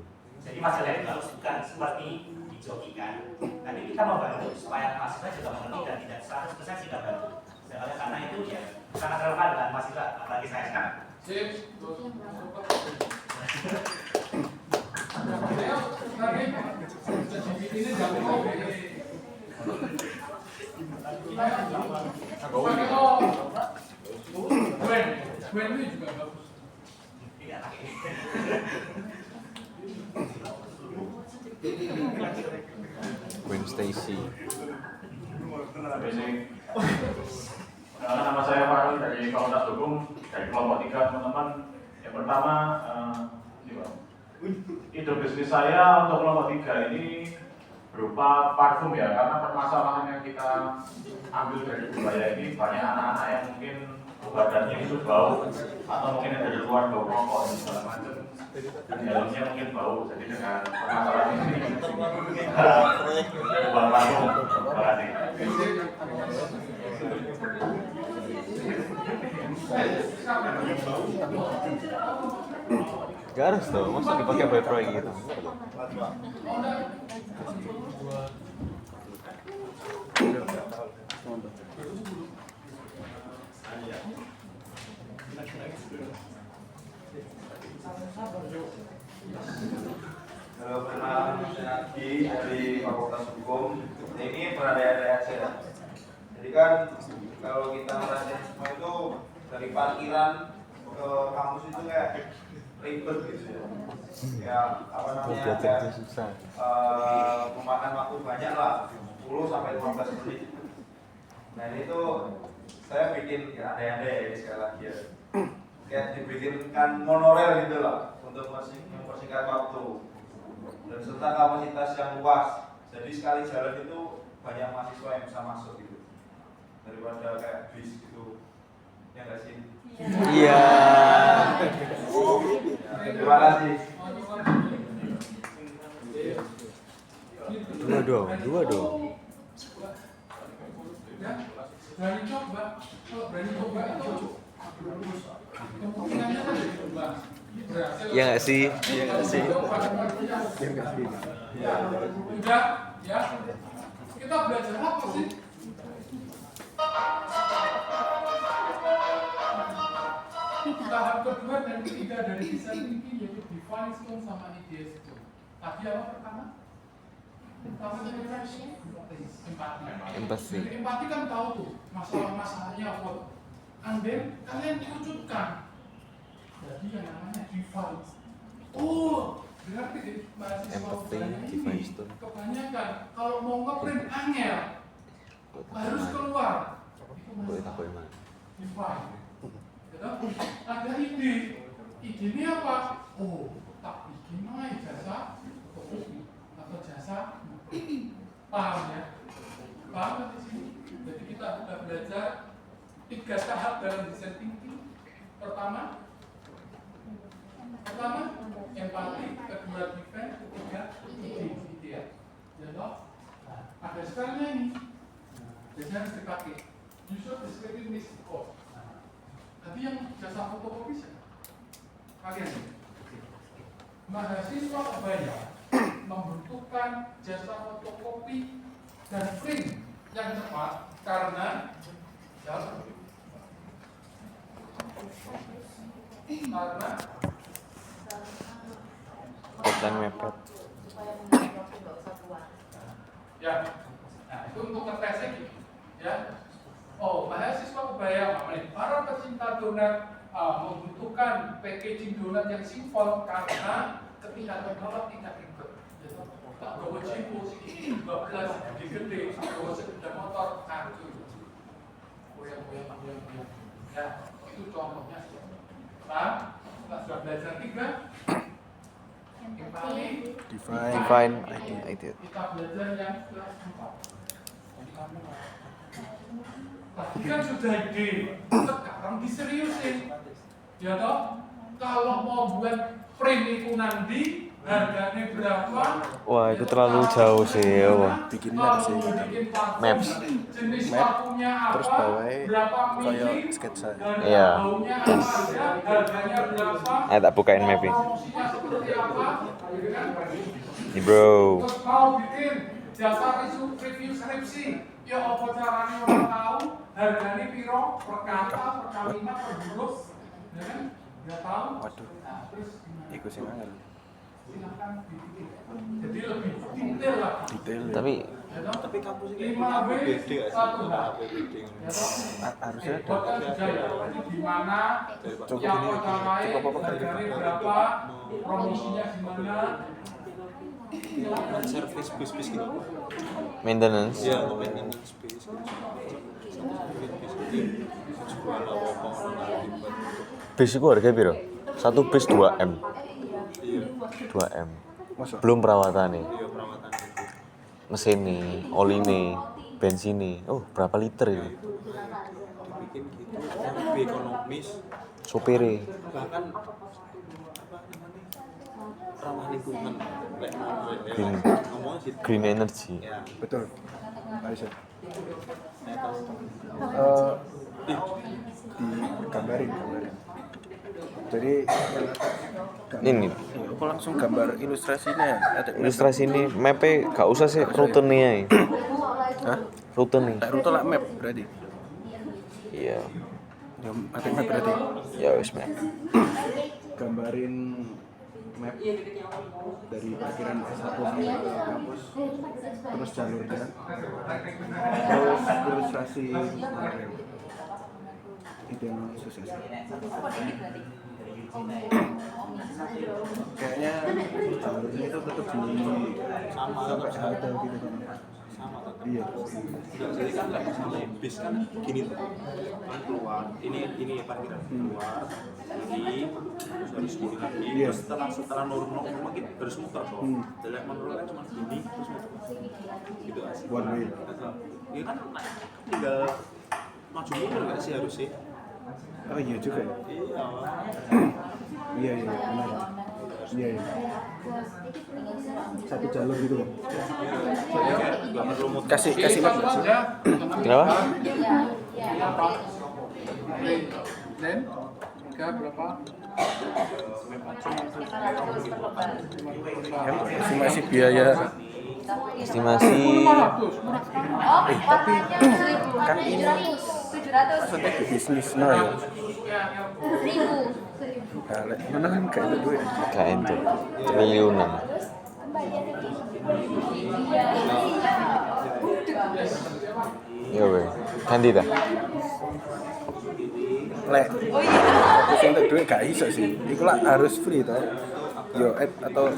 Jadi masalahnya itu bukan seperti dijokikan, tapi kita membantu supaya mahasiswa juga mengerti dan tidak 100% tidak bantu. Oleh karena itu ya sangat relevan dengan mahasiswa, apalagi saya sekarang.
Sip. Ayo, lagi. Ini jangan mau. Gwen ini juga bagus.
Tidak lagi.
Gwen Stacy.
Nama saya Farul dari Fakultas Hukum dari kelompok 3 teman-teman. Yang pertama, ide bisnis saya untuk kelompok 3 ini berupa parfum ya, karena permasalahan yang kita ambil dari Ubaya ini banyak anak-anak yang mungkin badannya itu bau atau mungkin yang dari luar bau rokok dan segala macam, dan dalamnya mungkin bau. Jadi dengan permasalahan ini kita buat parfum. Terima kasih.
Gak harus tuh, masa dipakai buat proyek gitu.
Halo, perkenalkan saya Adi dari Fakultas Hukum. Ini pengadaan saya. Jadi kan kalau kita merasakan semua itu dari parkiran ke kampus itu kayak ribet gitu ya. Ya apa namanya? Kayak,
Susah.
memakan waktu banyak lah, 10 sampai 15 menit. Nah ini tuh saya bikin ya ada sekali lagi ya. Kayak dibikinkan monorail gitu lah untuk mempersingkat waktu dan serta kapasitas yang luas. Jadi sekali jalan itu banyak mahasiswa yang bisa masuk gitu daripada kayak bis gitu. Ya nggak sih?
Iya.
Terima kasih.
Dua dong.
Ya, berani coba. Kalau berani coba itu kemungkinannya kan dicoba. Berhasil.
Iya nggak sih?
Iya nggak sih?
Ya, udah, ya. Kita belajar apa sih? Tahap kedua dan ketiga dari desain thinking yaitu define stone sama ideas itu. Tadi apa pertama? Pertama empati. Jadi empati kan tahu tuh masalah-masalahnya apa. And then kalian kerucutkan. Jadi yang namanya define. Oh, berarti mahasiswa
Empathy,
ini
define stone.
kebanyakan kalau mau ngeprint angel harus keluar. Itu masalah. Define. Ada ide, idenya apa? Oh, tak bikin aja jasa fotokopi atau jasa paham ya? Paham kan di sini? Jadi kita sudah belajar 3 tahap dalam design thinking. Pertama, empati, kedua defense, ketiga ide ya. Jadi ada stylenya ini. Biasanya harus dipakai. You should describe this code. Tadi yang jasa fotokopi siapa? Kalian. Mahasiswa kebaya membutuhkan jasa fotokopi dan print yang cepat karena
Outline mepet.
ya. Nah, itu untuk ngetesnya gitu. Ya. Oh, mahasiswa kebaya para pecinta donat membutuhkan packaging donat yang simpel karena ketika terbawa tidak ribet. Tak bawa jempo sih, 12 gede-gede, bawa sepeda motor hancur. Goyang. Ya, itu contohnya. Nah, kita sudah belajar 3. Empati,
Define idea.
kita belajar yang ke-4. Tadi kan sudah ide, sekarang diseriusin. Ya toh, kalau mau buat print itu nanti harganya berapa?
Wah, itu terlalu jauh sih. Wah.
Bikinnya sih
Maps.
Jenis
Map,
pakunya apa?
terus bawahnya
Berapa
kayak
mili?
sketsa.
Dan
Iya.
baunya apa aja? Harganya berapa?
Ayo tak bukain mapnya.
Promosinya seperti apa? Gitu kan?
Nih bro.
Terus mau bikin jasa review skripsi, ya apa caranya orang tahu harganya piro per kata, per kalimat, per huruf, ya kan? Nggak tahu.
Waduh.
Nah, terus gimana?
Ikut sih angel.
Silakan dibikin. Jadi lebih detail lah.
Detail ya. Tapi kampus ini
5B, 1H.
harusnya ada.
Hotel Jaya. Jadi di mana,
Coba
yang
ini,
hotel lain,
coba apa
harganya berapa, promosinya gimana.
Service bis gitu.
Maintenance.
Iya, maintenance bis.
Bis itu harga piro? 1 bis 2M.
Iya.
2M.
Masa?
Belum perawatan nih.
Iya, perawatan itu.
Mesin nih, oli nih, bensin nih. Oh, berapa liter ini?
Bikin gitu. Lebih ekonomis.
Supirnya.
Bahkan ramah lingkungan.
Green.
Ngomongnya gitu.
Green energy.
Ya, betul. Aisyah. Digambarin. Jadi
Ini
aku langsung gambar ilustrasinya. Ada
ilustrasi ini mapnya gak usah sih rute nih ya.
Hah?
Rute nih.
Rute lah map berarti.
Iya.
Ya, ada map berarti.
Ya wis map.
Gambarin map dari parkiran S1 sampai ke kampus, terus jalurnya, terus ilustrasi ideal sukses. Kayaknya jalurnya itu tetap di sama, tetap ada gitu kan. Sama tetap. Iya.
Jadi kan kayak misalnya bis kan gini tuh, kan keluar, ini parkiran keluar, ini terus harus gini lagi,
Iya.
terus setelah normal mungkin harus muter toh, jadi menurut kan cuma gini terus muter, gitu asik.
One way.
Ya kan tinggal maju mundur nggak sih harusnya?
Oh iya juga ya.
Iya.
Iya benar. Iya. Satu jalur gitu kan.
Nggak perlu muter.
Kasih Mas.
Kenapa?
Berapa? Dan berapa?
Estimasi biaya
Estimasi
Oh, warnanya 1.000.
kan ini
700.
maksudnya di bisnis nah ya.
1.000.
Nah, lek mana kan kayak itu duit.
kayak itu triliunan. Ya weh, ganti dah.
Lek fokus untuk duit gak iso sih. Iku lah harus free toh. Yo atau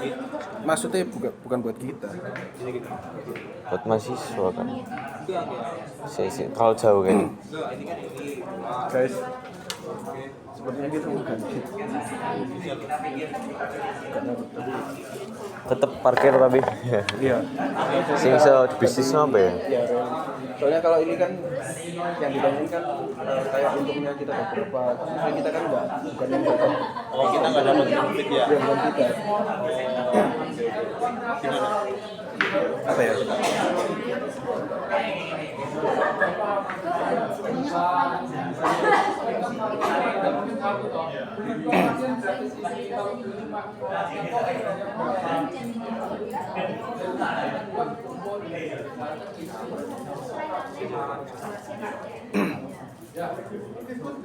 maksudnya bukan buat kita.
Buat mahasiswa kan. Kalau jauh kan.
Guys, sepertinya kita mau ganti.
Tetep parkir tapi.
Iya.
Sing iso bisnis apa ya?
Iya, soalnya kalau ini kan yang ditanyain kan kayak untungnya kita dapat berapa, tapi kita kan bukan yang dapat.
Oh kita nggak dapat profit ya?
Bukan kita.
Gimana?
Apa ya?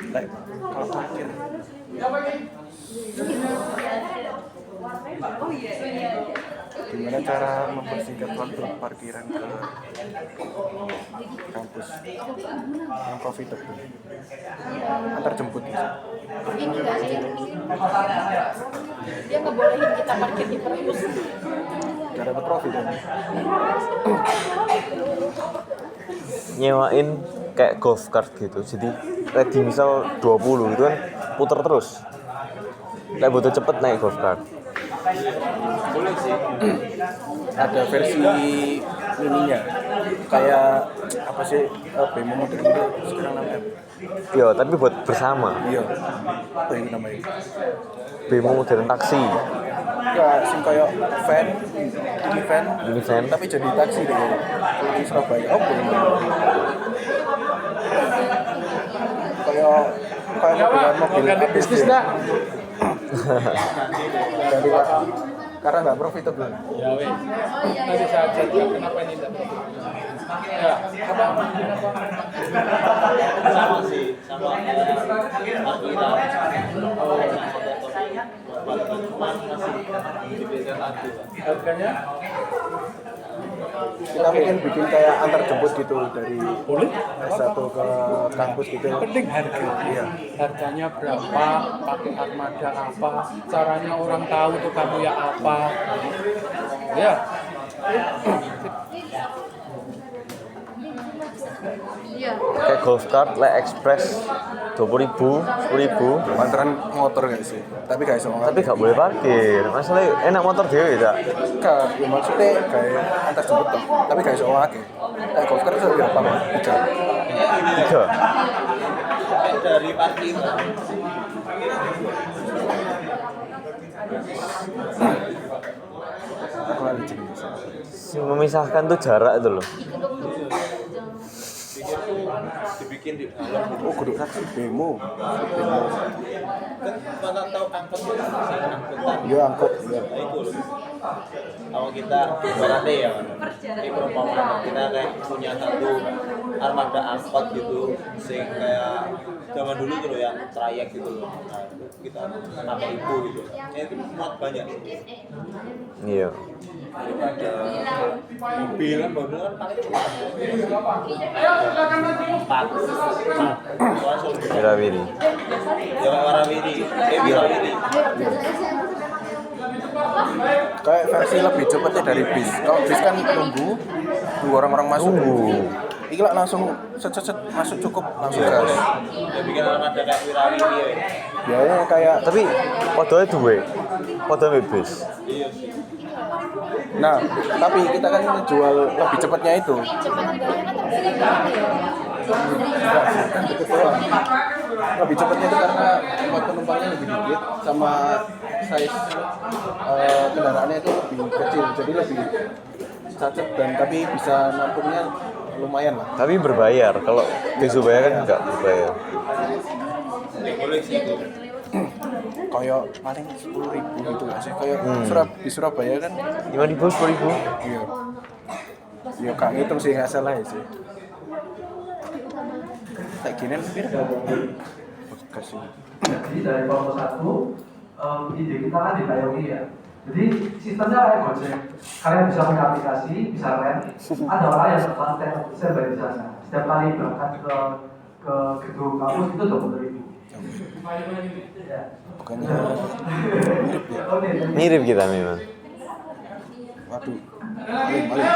Like, kalau parkir gimana cara mempersingkat waktu parkiran ke kampus yang profitable antar jemput bisa.
Ini nggak sih, dia ngebolehin kita parkir di perpus.
Gak dapat profit kan?
Nyewain kayak golf cart gitu, jadi ready misal 20 gitu kan puter terus. Lek butuh cepet naik golf cart.
Boleh sih. Ada versi mininya kayak apa sih BEMO model itu sekarang namanya.
Iya, tapi buat bersama.
Iya. Apa itu namanya?
BEMO modern taksi.
Enggak, sing kayak van, ini van, tapi jadi taksi deh. Di Surabaya. Oh, BEMO. Kayak mobil bisnis dah. Dari Pak, karena nggak profitable.
Ya weh. Nanti saya cek kenapa ini tidak profitable. Ya, apa?
Sama sih, sama
Harganya?
Kita mungkin bikin kayak antar jemput gitu dari S1 ke kampus gitu.
Penting harga.
Iya.
Harganya berapa, pakai armada apa, caranya orang tahu tuh kamu ya apa. Ya.
Iya.
Kayak golf cart, lek express 20.000, 10.000.
Antara motor gak sih? Tapi gak iso
Tapi gak boleh parkir. Masalahnya enak motor dhewe ya.
Enggak, ya maksudnya kayak antar jemput toh. Tapi gak iso ngake. Kayak golf cart itu berapa?
3.
dari parkir.
Aku lagi jenis.
Sing memisahkan tuh jarak itu loh.
Dibikin di dalam.
Oh, kudu taksi BEMO.
Kan mana tahu angkot itu angkutan.
Iya, angkot. Iya.
Nah, itu loh. Kalau kita berarti ya, ini perumpamaan kita kayak punya satu armada angkot gitu, sing kayak zaman dulu gitu loh yang trayek gitu loh. Nah, itu kita pakai itu gitu. Ya, itu muat banyak.
Iya.
Daripada mobil kan pakai cuma 4.
Wirawiri.
Ya warawiri, wirawiri.
Kayak versi lebih cepetnya dari bis. Kalau bis kan nunggu Tunggu orang-orang masuk. Iki lah langsung set masuk cukup langsung gas.
Ya bikin armada kayak Wirawi ya.
Biayanya kayak
Tapi podoe duwe. Podo bebas.
Iya.
nah, tapi kita kan jual lebih cepatnya itu. Lebih cepatnya itu karena tempat penumpangnya lebih dikit sama size kendaraannya itu lebih kecil, jadi lebih cacat dan tapi bisa nampungnya lumayan lah.
Tapi berbayar. Kalau di Surabaya kan enggak berbayar.
Boleh sih itu.
Kayak paling 10.000 gitu nggak sih? Kayak di Surabaya kan
5.000, 10.000.
iya. Ya kak ngitung sih nggak salah ya sih. Tak gini kasih.
Jadi dari foto 1, ide kita kan dibayogi ya. Jadi sistemnya kayak Gojek. Kalian bisa punya aplikasi, bisa rent. Ada orang yang konten server di sana. Setiap kali berangkat ke gedung kampus itu 20.000. Ya.
Bukannya
Mirip kita memang.
waduh. Balik.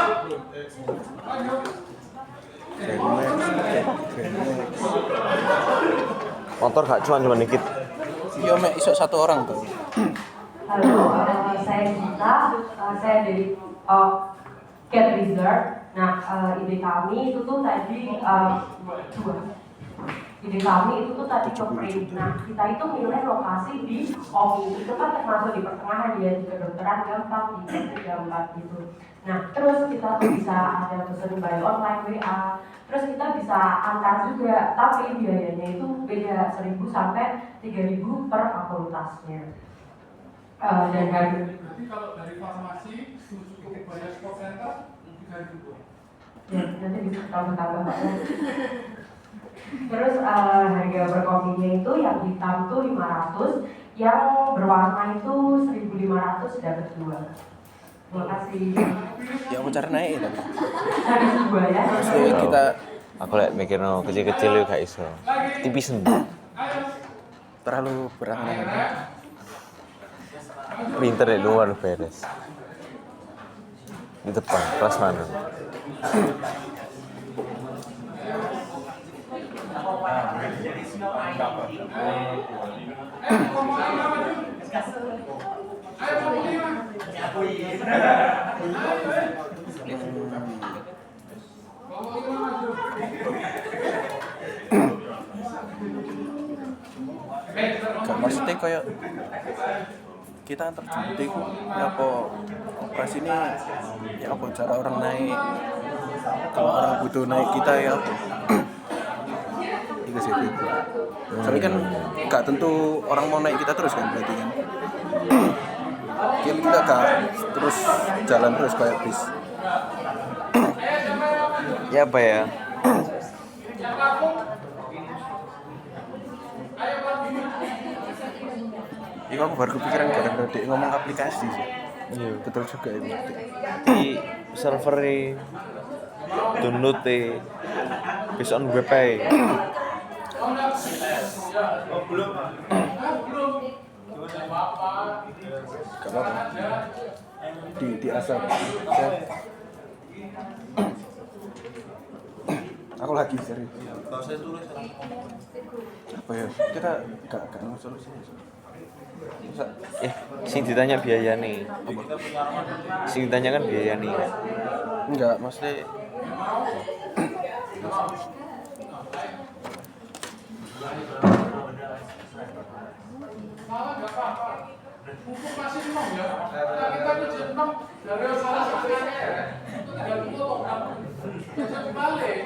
Motor gak cuma dikit.
Iya, mek iso satu orang tuh.
Halo, saya Gita, saya dari Get Resort. Nah, ide kami itu tuh tadi ide kami itu tuh tadi ke print. Nah, kita itu milih lokasi di OMI. Itu kan termasuk di pertengahan ya, di kedokteran gampang, di klinik gampang gitu. Nah, terus kita tuh bisa ada pesan by online WA. Terus kita bisa antar juga, tapi biayanya itu beda 1.000 sampai 3.000 per fakultasnya. Dan harga.
Berarti kalau dari farmasi cukup bayar spot center 3.000.
Ya, nanti bisa tambah-tambah Pak. Terus harga per kopinya itu yang hitam tuh 500, yang berwarna itu 1.500 dapat 2. Terima kasih.
Ya aku cari naik tapi.
Dari sebuah ya.
Maksudnya kita
Aku lek mikir no kecil-kecil yo gak iso. Tipisen.
terlalu berangan-angan.
Pinter ya luar beres. Di depan kelas mana?
Gak maksudnya kayak kita antar jemput itu ya apa operasi ini ya apa cara orang naik, kalau orang butuh naik kita ya apa itu sih itu. Tapi kan gak tentu orang mau naik kita terus kan, berarti kan kita gak terus jalan terus kayak bis.
Ya apa ya?
Ya aku baru kepikiran gara-gara dia ngomong aplikasi sih. Iya betul juga itu.
Di server download bisa on web ae.
Gak apa-apa. Di asal. Aku lagi serius.
Kalau saya tulis
Apa ya? Kita gak mau solusi.
Sing ditanya biaya nih. Sing ditanya kan biaya nih.
Enggak, maksudnya
Salah nggak apa-apa. Hukum masih 6 ya. Kita kecil 6 dari salah satu itu 30 atau berapa? Bisa dibalik.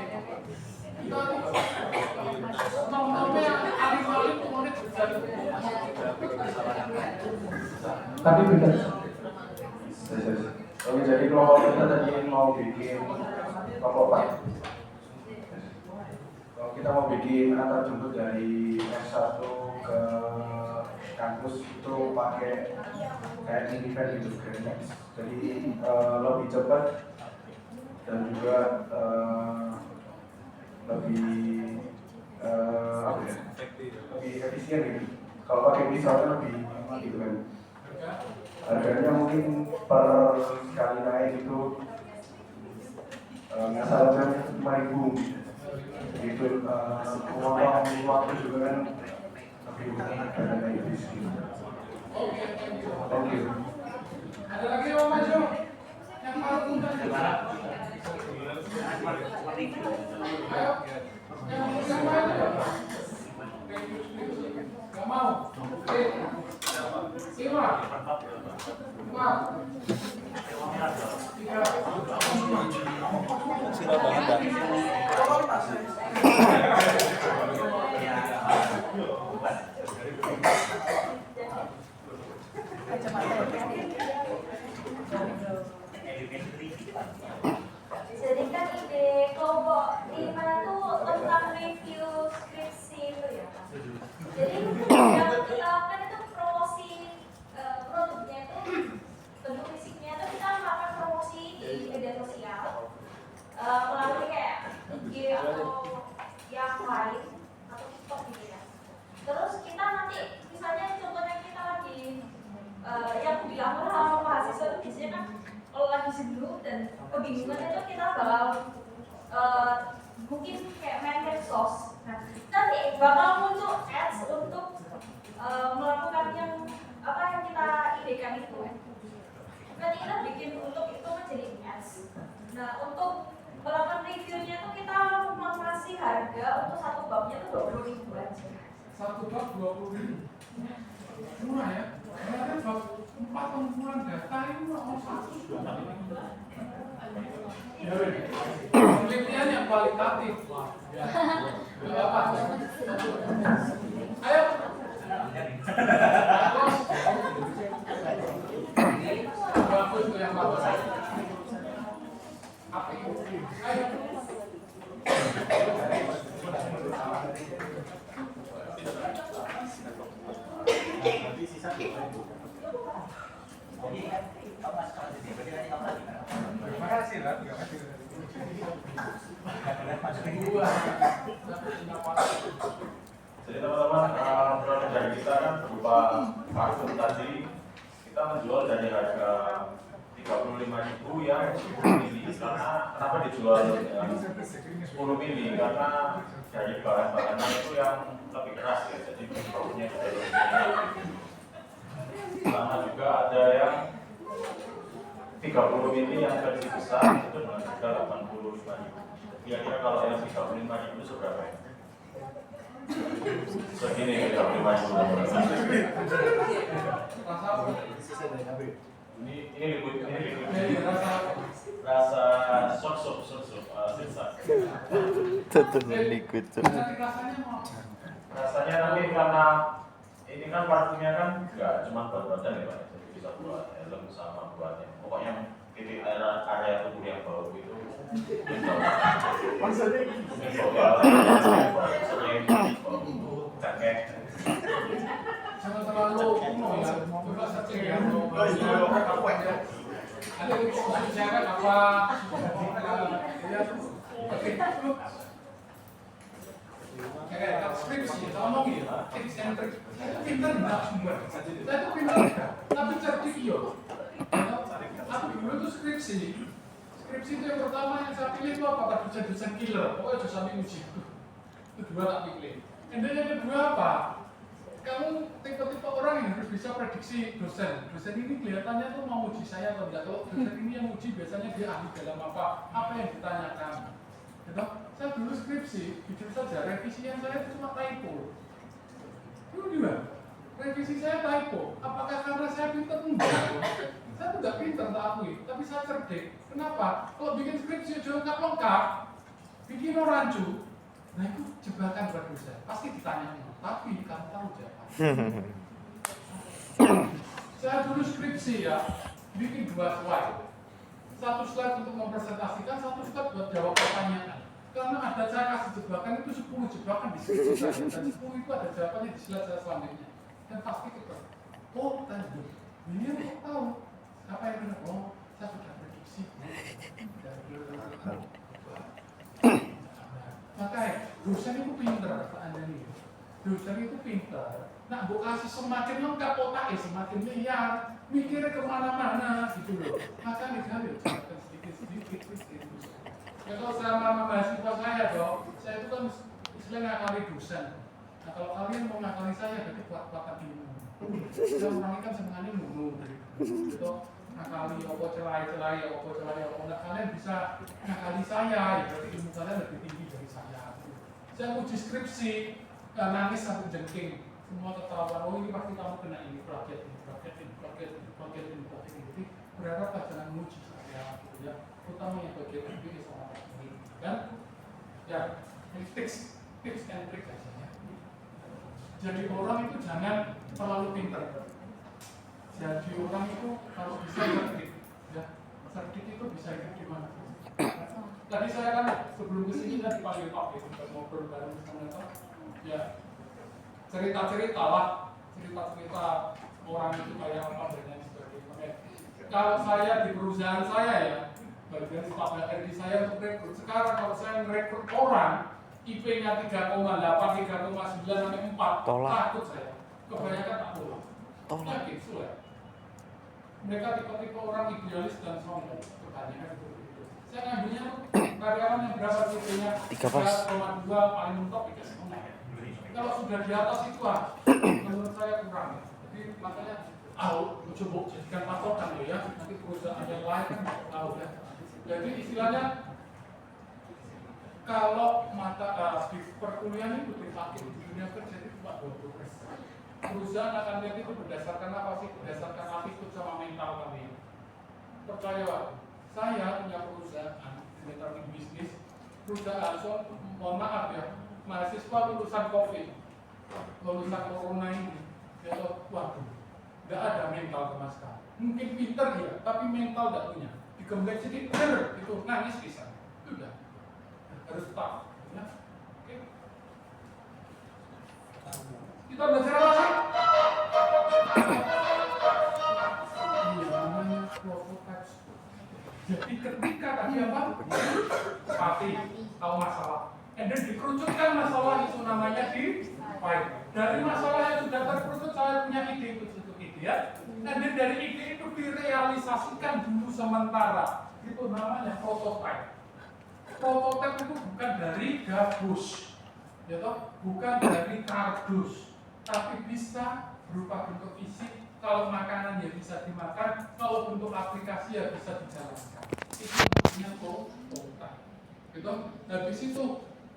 Kita tuh 6-6 yang alim-alim kemudian terjadi.
Tapi benar. Oke, jadi kelompok kita tadi mau bikin kelompok apa? Kalau kita mau bikin antar jemput dari S1 ke kampus itu pakai kayak minivan gitu, Grand. Jadi lebih cepat dan juga lebih apa ya? Lebih efisien gitu. Kalau pakai misalnya lebih gitu kan. Harganya mungkin per kali naik itu
masalahnya maibung itu memotong waktu juga kan lebih utama daripada medis. Thank you.
Ada lagi yang mau maju? Yang mau undang? Ayo, yang mana? Gak mau? Lima.
Sila banget dah.
Jadi kan ide kelompok 5 tuh tentang review skripsi itu ya. Jadi yang kita lakukan itu promosi produknya itu bentuk fisiknya itu kita melakukan promosi di media sosial melalui kayak IG atau yang lain atau TikTok gitu ya. Terus kita nanti misalnya contohnya kita lagi yang dilakukan sama mahasiswa itu biasanya kan kalau lagi jenuh dan kebingungan itu kita bakal mungkin kayak main medsos. Nah, nanti bakal muncul ads untuk melakukan yang apa yang kita idekan itu. Nanti kita bikin untuk itu menjadi ads. Nah, untuk melakukan reviewnya itu kita mengasih harga untuk satu babnya itu 20.000 aja.
Satu bab 20.000. Murah ya? Karena bab 4 pengumpulan data itu mau 100. Penelitian yang kualitatif. Ya. Apa? Ayo. Bagus tuh yang bagus. Apa itu? Ayo.
Makasih lah, terima kasih.
Jadi teman-teman, produk dari kita kan berupa parfum tadi kita menjual dari harga 35.000 yang 10 mili. Karena kenapa dijual 10 mili? Karena dari bahan-bahannya itu yang lebih keras ya, jadi produknya sudah lebih mili. Sama juga ada yang 30 mili yang versi besar itu dengan harga 85.000. Kira-kira kalau yang 35.000 itu seberapa ya? Segini kira 35.000. Ini liquid, rasa sok sensat.
Tetep liquid.
Rasanya nanti karena ini kan parfumnya kan nggak cuma buat badan ya Pak, jadi bisa buat helm sama buat yang pokoknya titik area tubuh yang bau itu. Maksudnya
Jangan terlalu kuno ya, coba searching ya. Ada yang bicara apa? Kayak skripsi, ngomong gitu, tips and tricks. Pinter nggak semua. Saya tuh pinter, tapi cerdik yo. Aku dulu tuh skripsi itu yang pertama yang saya pilih itu apa? Dosen killer. Pokoknya dosen sampai uji. Itu dua tak pilih. Dan yang kedua apa? Kamu tipe-tipe orang yang harus bisa prediksi dosen. Dosen ini kelihatannya tuh mau uji saya atau enggak. Kalau dosen ini yang uji biasanya dia ahli dalam apa yang ditanyakan. Gitu? Saya dulu skripsi, jujur saja revisian saya itu cuma typo. Itu juga. Revisi saya typo. Apakah karena saya pintar? Enggak. Saya tuh enggak pintar, tak akui, tapi saya cerdik. Kenapa? Kalau bikin skripsi aja lengkap, bikin rancu, nah itu jebakan buat dosen. Pasti ditanya, tapi kamu tahu jawabannya. Saya dulu skripsi ya, bikin 2 slide. 1 slide untuk mempresentasikan, 1 slide buat jawab pertanyaan. Karena ada saya kasih jebakan itu 10 jebakan di skripsi saya, dan 10 itu ada jawabannya di slide saya selanjutnya. Dan pasti kita, oh tadi, ini kok tahu. Apa yang benar? Oh, saya sudah prediksi. Makanya, dosen itu pinter, Pak Andani. Dosen itu pinter. Nah, bu kasih semakin lengkap otaknya, semakin liar, mikirnya kemana-mana gitu loh. Makanya dia sedikit-sedikit. Ya kalau sama mahasiswa saya dong, saya itu kan istilahnya ngakali dosen. Nah kalau kalian mau ngakali saya, berarti kuat-kuatan ilmu. Saya orang kan sebenarnya ilmu, gitu. Ngakali opo celai, opo nggak kalian bisa ngakali saya, ya berarti ilmu kalian lebih tinggi dari saya. Saya uji skripsi, nangis sampai jengking, semua ketahuan. Oh ini pasti kamu kena ini, plagiat ini. Jadi berharap jangan menguji saya, gitu ya. Terutama yang bagian ini sama ini, kan? Ya, ini tips and trick aja ya. Jadi orang itu jangan terlalu pintar. Jadi orang itu kalau bisa cerdik, ya cerdik itu bisa hidup di mana. Tadi saya kan sebelum kesini tadi panggil Pak itu ngobrol bareng sama ya cerita orang itu kayak apa dan lain sebagainya. Kalau saya di perusahaan saya ya bagian staf HRD saya untuk rekrut. Sekarang kalau saya merekrut orang IP-nya 3,8, 3,9 sampai 4, takut saya. Kebanyakan tak boleh. Yakin sulit. Mereka tipe-tipe orang idealis dan sombong. Kebanyakan itu. Saya ngambilnya karyawan yang berapa IP-nya 3,2 paling mentok 3,9. Kalau sudah di atas itu menurut saya kurang. Jadi makanya coba jadikan patokan ya. Nanti perusahaan yang lain kan tahu ya. Jadi istilahnya kalau di perkuliahan itu dipakai di dunia kerja itu cuma 20%. Perusahaan akan lihat itu berdasarkan apa sih? Berdasarkan attitude sama mental kami. Percaya, saya punya perusahaan networking bisnis. Perusahaan, mohon maaf ya, mahasiswa lulusan COVID, lulusan corona ini, ya waduh, nggak ada mental sama sekali. Mungkin pinter ya, tapi mental nggak punya. Digembleng sedikit, itu nangis bisa. Udah, harus tough. Ya. Oke. Kita belajar apa sih? Jadi ketika tadi apa? Pasti tahu masalah. And then dikerucutkan masalah itu namanya di file. Dari masalah yang sudah terkerucut saya punya ide itu ide ya. And then dari ide itu direalisasikan dulu sementara. Itu namanya prototype. Prototype itu bukan dari gabus, ya toh? Bukan dari kardus, tapi bisa berupa bentuk fisik. Kalau makanan ya bisa dimakan, kalau bentuk aplikasi ya bisa dijalankan. Itu namanya prototype. Gitu? Habis itu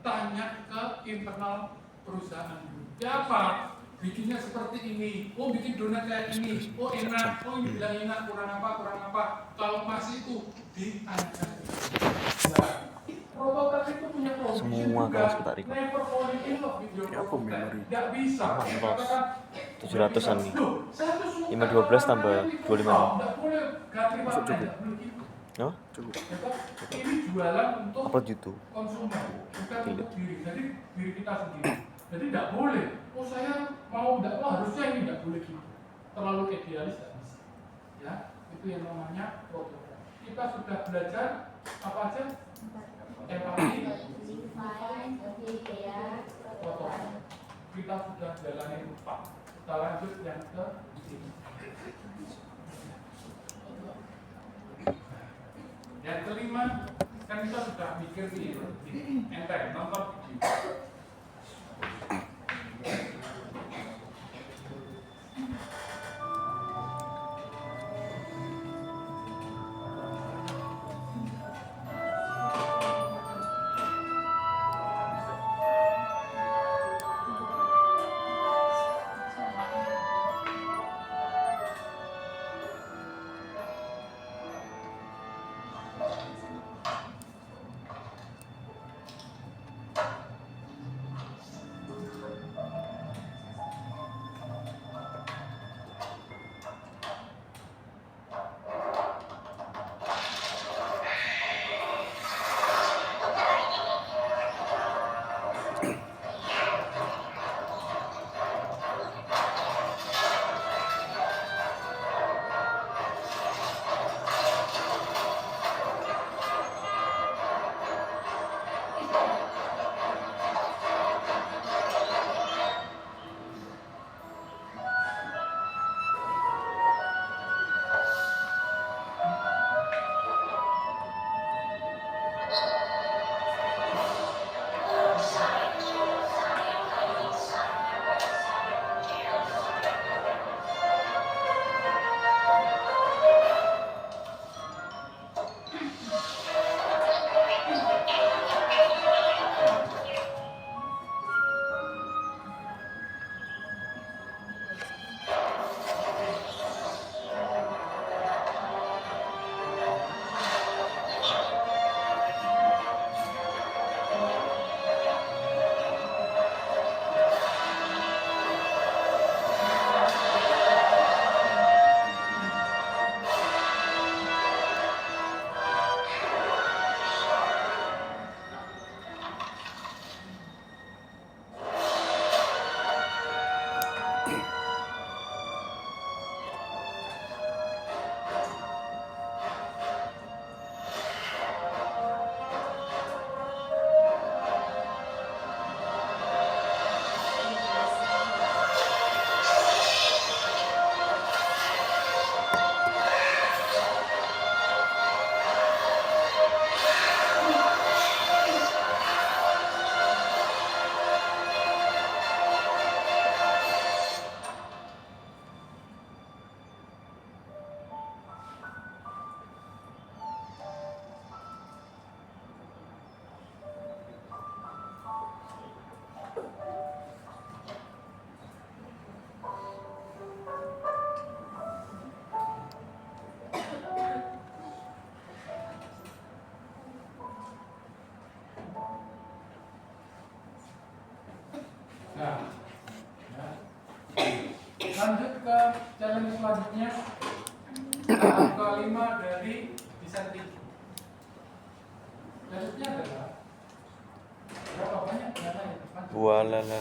tanya ke internal perusahaan dulu. Ya apa? Bikinnya seperti ini. Oh bikin donat kayak ini. Oh enak. Oh ini bilang enak. Kurang apa? Kalau masih itu ditanyakan. Nah, prototipe itu punya produksi
Semua
juga.
kelas kita record.
Never fall in love with your prototype. Nggak bisa.
Bos. 700-an nih.
512
tambah 25.
Nggak boleh ganti warna. Nggak boleh gitu.
No?
Ini jualan untuk
Upload YouTube.
konsumen, bukan untuk diri. Jadi diri kita sendiri. Jadi tidak boleh. Oh saya mau tidak, harusnya ini tidak boleh gitu. Terlalu idealis tidak bisa. Ya, itu yang namanya prototipe. Kita sudah belajar apa aja? Empati, prototipe. Kita sudah jalani 4. Kita lanjut yang ke sini. Yang kelima, kan kita sudah mikir nih, enteng, nonton video. Nah, lanjut ke challenge selanjutnya. Tahap kelima dari dissenting. Selanjutnya adalah berapa banyak data yang terpacu?
Walalala.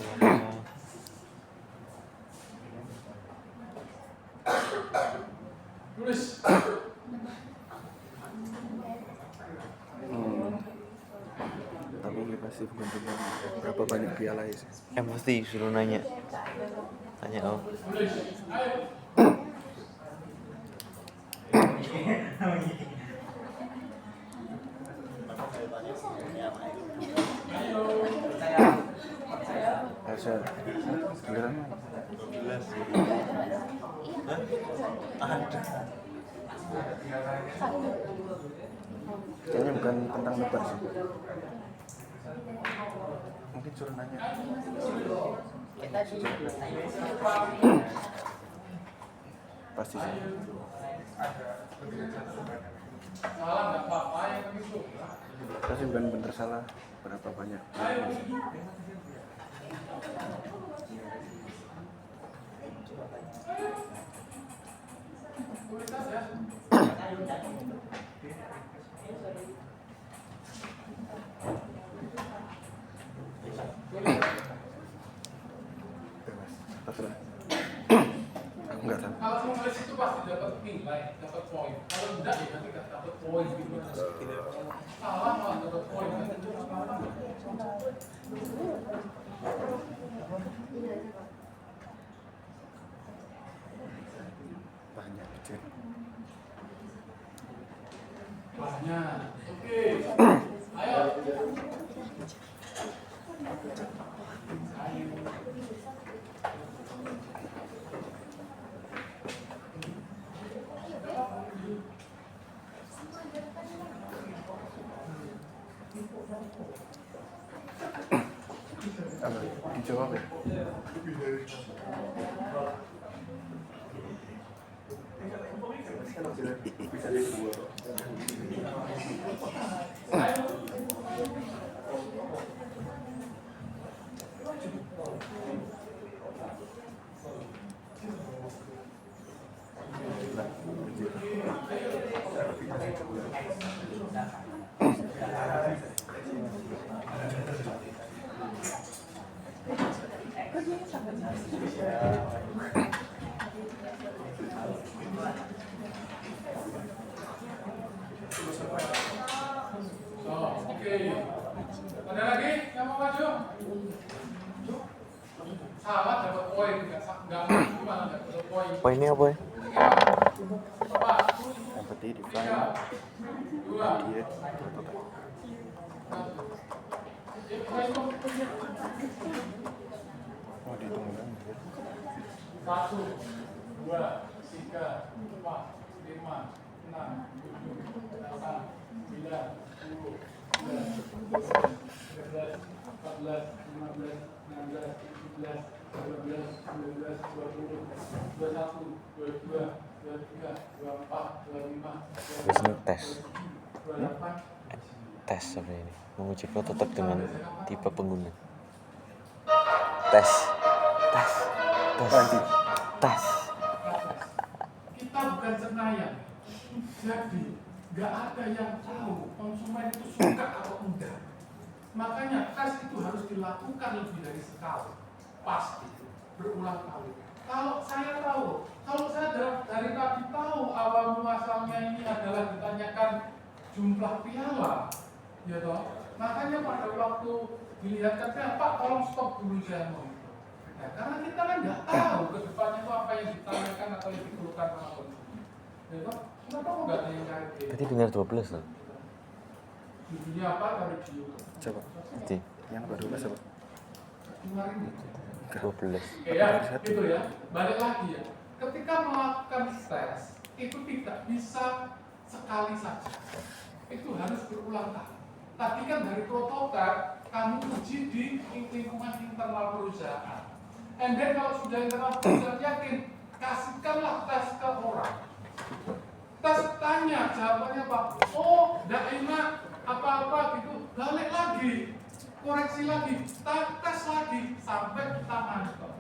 Tulis.
Tapi ini pasti bukan tentang berapa banyak piala ya sih.
Mesti suruh nanya. Tanya oh.
Tulis. Ayo.
Saya beneran kayaknya bukan tentang lebar sih. Mungkin suruh nanya. Pasti sih.
Salah nggak apa-apa yang begitu.
Pasti bukan bener salah berapa banyak.
Tulis aja.
Terserah. Aku nggak tahu.
Kalau nulis itu pasti dapat nilai, dapat poin. Kalau enggak ya nanti nggak dapat poin gitu. Salah malah dapat poin.
Banyak kecil.
Banyak. Oke. Ayo.
Apa? Dijawab ya?
Oke. Ada lagi yang mau maju? Salah dapat poin, nggak maju malah nggak dapat poin.
Poinnya apa ya?
Dapat di define.
Dua.
Dia. Oh, dihitung ulang ya.
1, 2, 3, 4, 5, 6, 7, 8, 9, 10, 11, 12, 14, 15, 16, 17, 18, 19, 20, 21, 22, 23, 24, 25,
Terus ini tes.
28,
Tes apa ini? Menguji prototipe dengan tipe pengguna. Tes. Tes. Tes. Tes.
kita bukan Senayan. Jadi nggak ada yang tahu konsumen itu suka atau enggak. Makanya tes itu harus dilakukan lebih dari sekali, pasti berulang kali. Kalau saya tahu, kalau saya dari tadi tahu awal muasalnya ini adalah ditanyakan jumlah piala, ya toh. Makanya pada waktu dilihatkan Pak, tolong stop dulu saya mau itu. Nah, karena kita kan nggak tahu ke depannya itu apa yang ditanyakan atau yang dikeluhkan sama konsumen. Ya toh, kenapa kok nggak ada yang cari?
Berarti benar 12 loh.
Judulnya apa dari Dio?
Coba.
Berarti
Yang baru mas apa?
Kemarin itu.
12.
Oke ya, itu ya. Balik lagi ya. Ketika melakukan tes, itu tidak bisa sekali saja. Itu harus berulang kali. Tadi kan dari prototipe, kamu uji di lingkungan internal perusahaan. And then kalau sudah internal perusahaan yakin, kasihkanlah tes ke orang. Tes tanya, jawabannya apa? Oh, tidak enak, apa-apa gitu. Balik lagi, koreksi lagi, tes lagi, sampai kita mantap.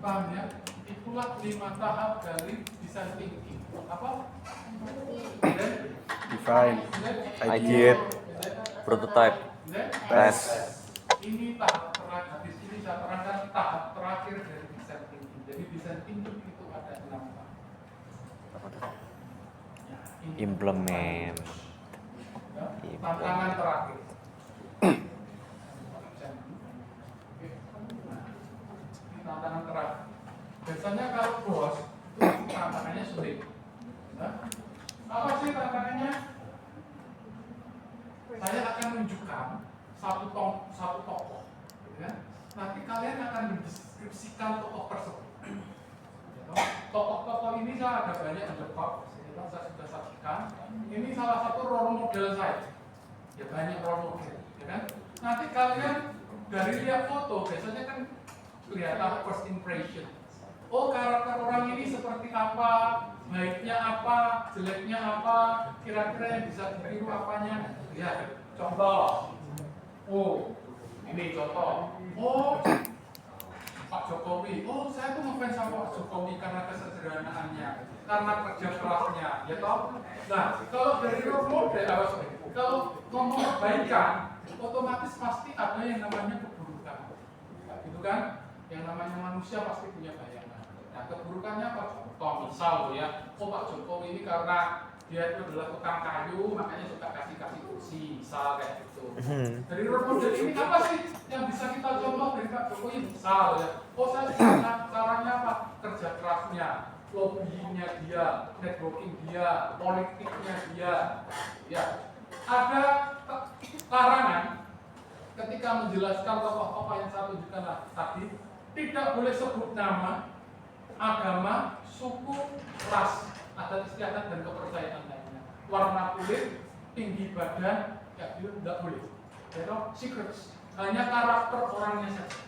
Paham ya? Itulah 5 tahap dari design thinking. Apa?
Define,
Ideate, prototype, test.
Ini tahap terakhir. Di sini saya terangkan tahap terakhir dari design thinking. Jadi design thinking itu ada 6 tahap. Ya,
Implement.
ya, tantangan terakhir. Ini tantangan terakhir. Biasanya kalau bos itu tantangannya sulit. Nah, apa sih tantangannya? Saya akan menunjukkan satu tokoh, ya. Nanti kalian akan mendeskripsikan tokoh tersebut. Tokoh-tokoh ini saya ada banyak di depan, saya sudah saksikan. Ini salah satu role model saya. Ya banyak role model, ya kan? Nanti kalian dari lihat foto, biasanya kan kelihatan first impression. Oh, karakter orang ini seperti apa, baiknya apa, jeleknya apa, kira-kira yang bisa ditiru apanya. Ya, contoh. Oh, ini contoh. Oh, Pak Jokowi. Oh, saya tuh ngefans sama Pak Jokowi karena kesederhanaannya, karena kerja kerasnya, ya toh. Nah, kalau dari role model, kalau ngomong kebaikan, otomatis pasti ada yang namanya keburukan. Nah, gitu kan? Yang namanya manusia pasti punya bayangan. Nah, keburukannya apa? Contoh misal ya, oh Pak Jokowi ini karena dia itu adalah tukang kayu, makanya suka kasih kursi, misal kayak gitu. Dari role model ini apa sih yang bisa kita contoh dari Pak Jokowi? Misal ya, oh saya suka caranya apa? Kerja kerasnya, lobbyingnya dia, networking dia, politiknya dia. Ya, ada larangan ketika menjelaskan tokoh-tokoh yang saya tunjukkan tadi, tidak boleh sebut nama, agama, suku, ras, adat istiadat dan kepercayaan lainnya. Warna kulit, tinggi badan, ya itu tidak boleh. Itu secrets, hanya karakter orangnya saja.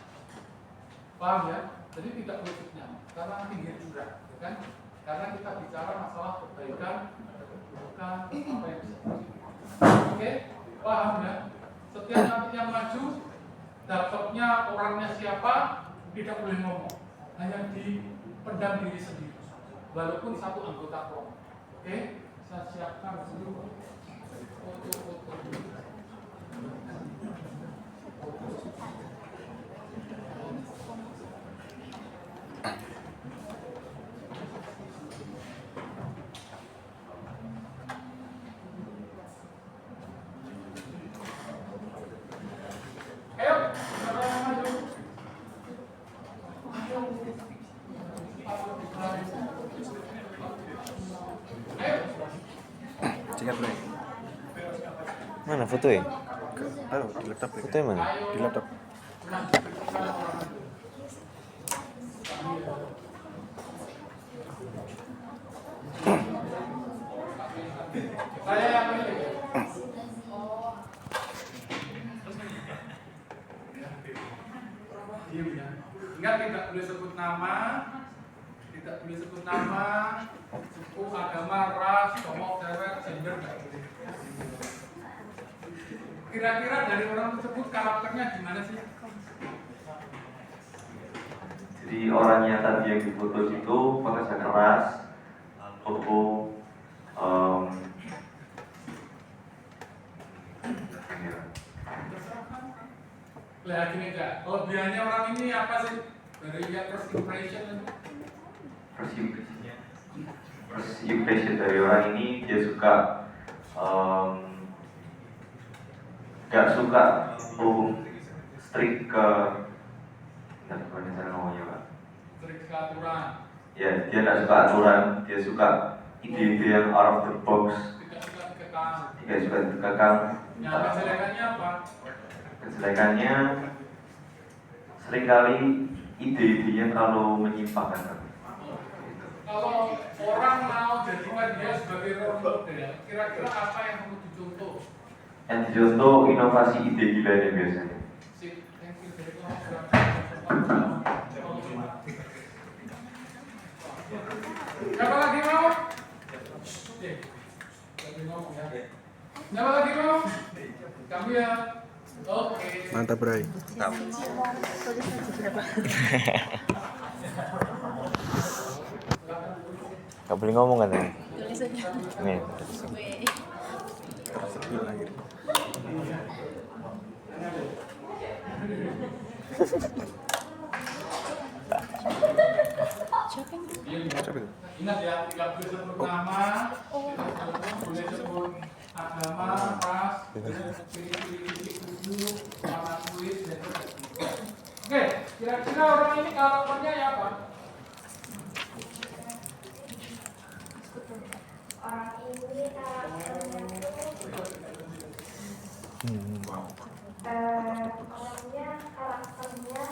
Paham ya? Jadi tidak boleh sebut nama, karena tinggi jurang, ya kan? Karena kita bicara masalah kebaikan, ada keburukan, apa yang bisa terjadi. Oke, paham ya? Setiap nanti yang maju, dapatnya orangnya siapa, tidak boleh ngomong, hanya dipendam diri sendiri, walaupun satu anggota kelompok. Oke, saya siapkan dulu foto-foto. Ayo, siapa yang maju?
Siap nih.
Mana foto ya?
Tahu di laptop ya?
Fotonya mana?
Di laptop.
Saya yang ini. Ingat tidak boleh sebut nama, tidak boleh sebut nama, suku, agama, ras, cowok, cewek, gender, tidak boleh. Kira-kira dari orang tersebut karakternya gimana sih?
Jadi orangnya tadi yang difoto itu pekerja keras, toko,
Lihat gini enggak, kelebihannya orang ini apa sih? Dari lihat first impression.
First impression dari orang ini, dia suka gak suka strict ke gimana cara ngomongnya Pak?
Strict ke aturan.
Ya, dia gak suka aturan, dia suka ide-ide yang out of the box.
Tidak suka dikekang.
Tidak suka dikekang.
Nah, kejelekannya apa?
Kejelekannya seringkali ide-idenya terlalu menyimpang kan.
Kalau orang mau jadikan dia sebagai role model, kira-kira apa yang perlu dicontoh?
Yang dicontoh inovasi ide gilanya biasanya.
Sip, thank you. Siapa lagi mau? Siapa lagi mau? Kamu ya? Oke.
Mantap, Bray.
Gak boleh ngomong kan tadi?
Tulis aja.
Nih.
Ingat ya, 3 boleh sebut nama, boleh sebut agama, ras, ciri-ciri tubuh, warna kulit, dan sebagainya. Oke, kira-kira orang ini karakternya ya apa?
Orang ini karakternya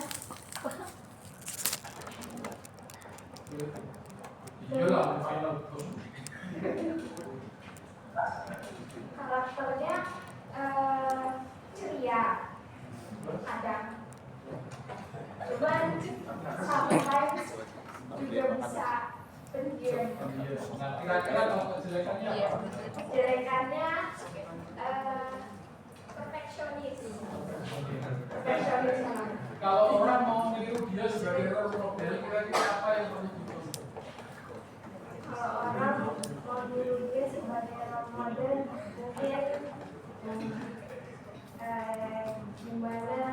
karakternya ceria, kadang cuman sometimes juga bisa pendiam.
Nah, kira-kira kalau kejelekannya apa?
Kejelekannya perfeksionis.
Kalau orang mau meniru dia sebagai role model, kira-kira apa yang perlu dicontoh?
Kalau orang mau meniru dia sebagai role model, mungkin gimana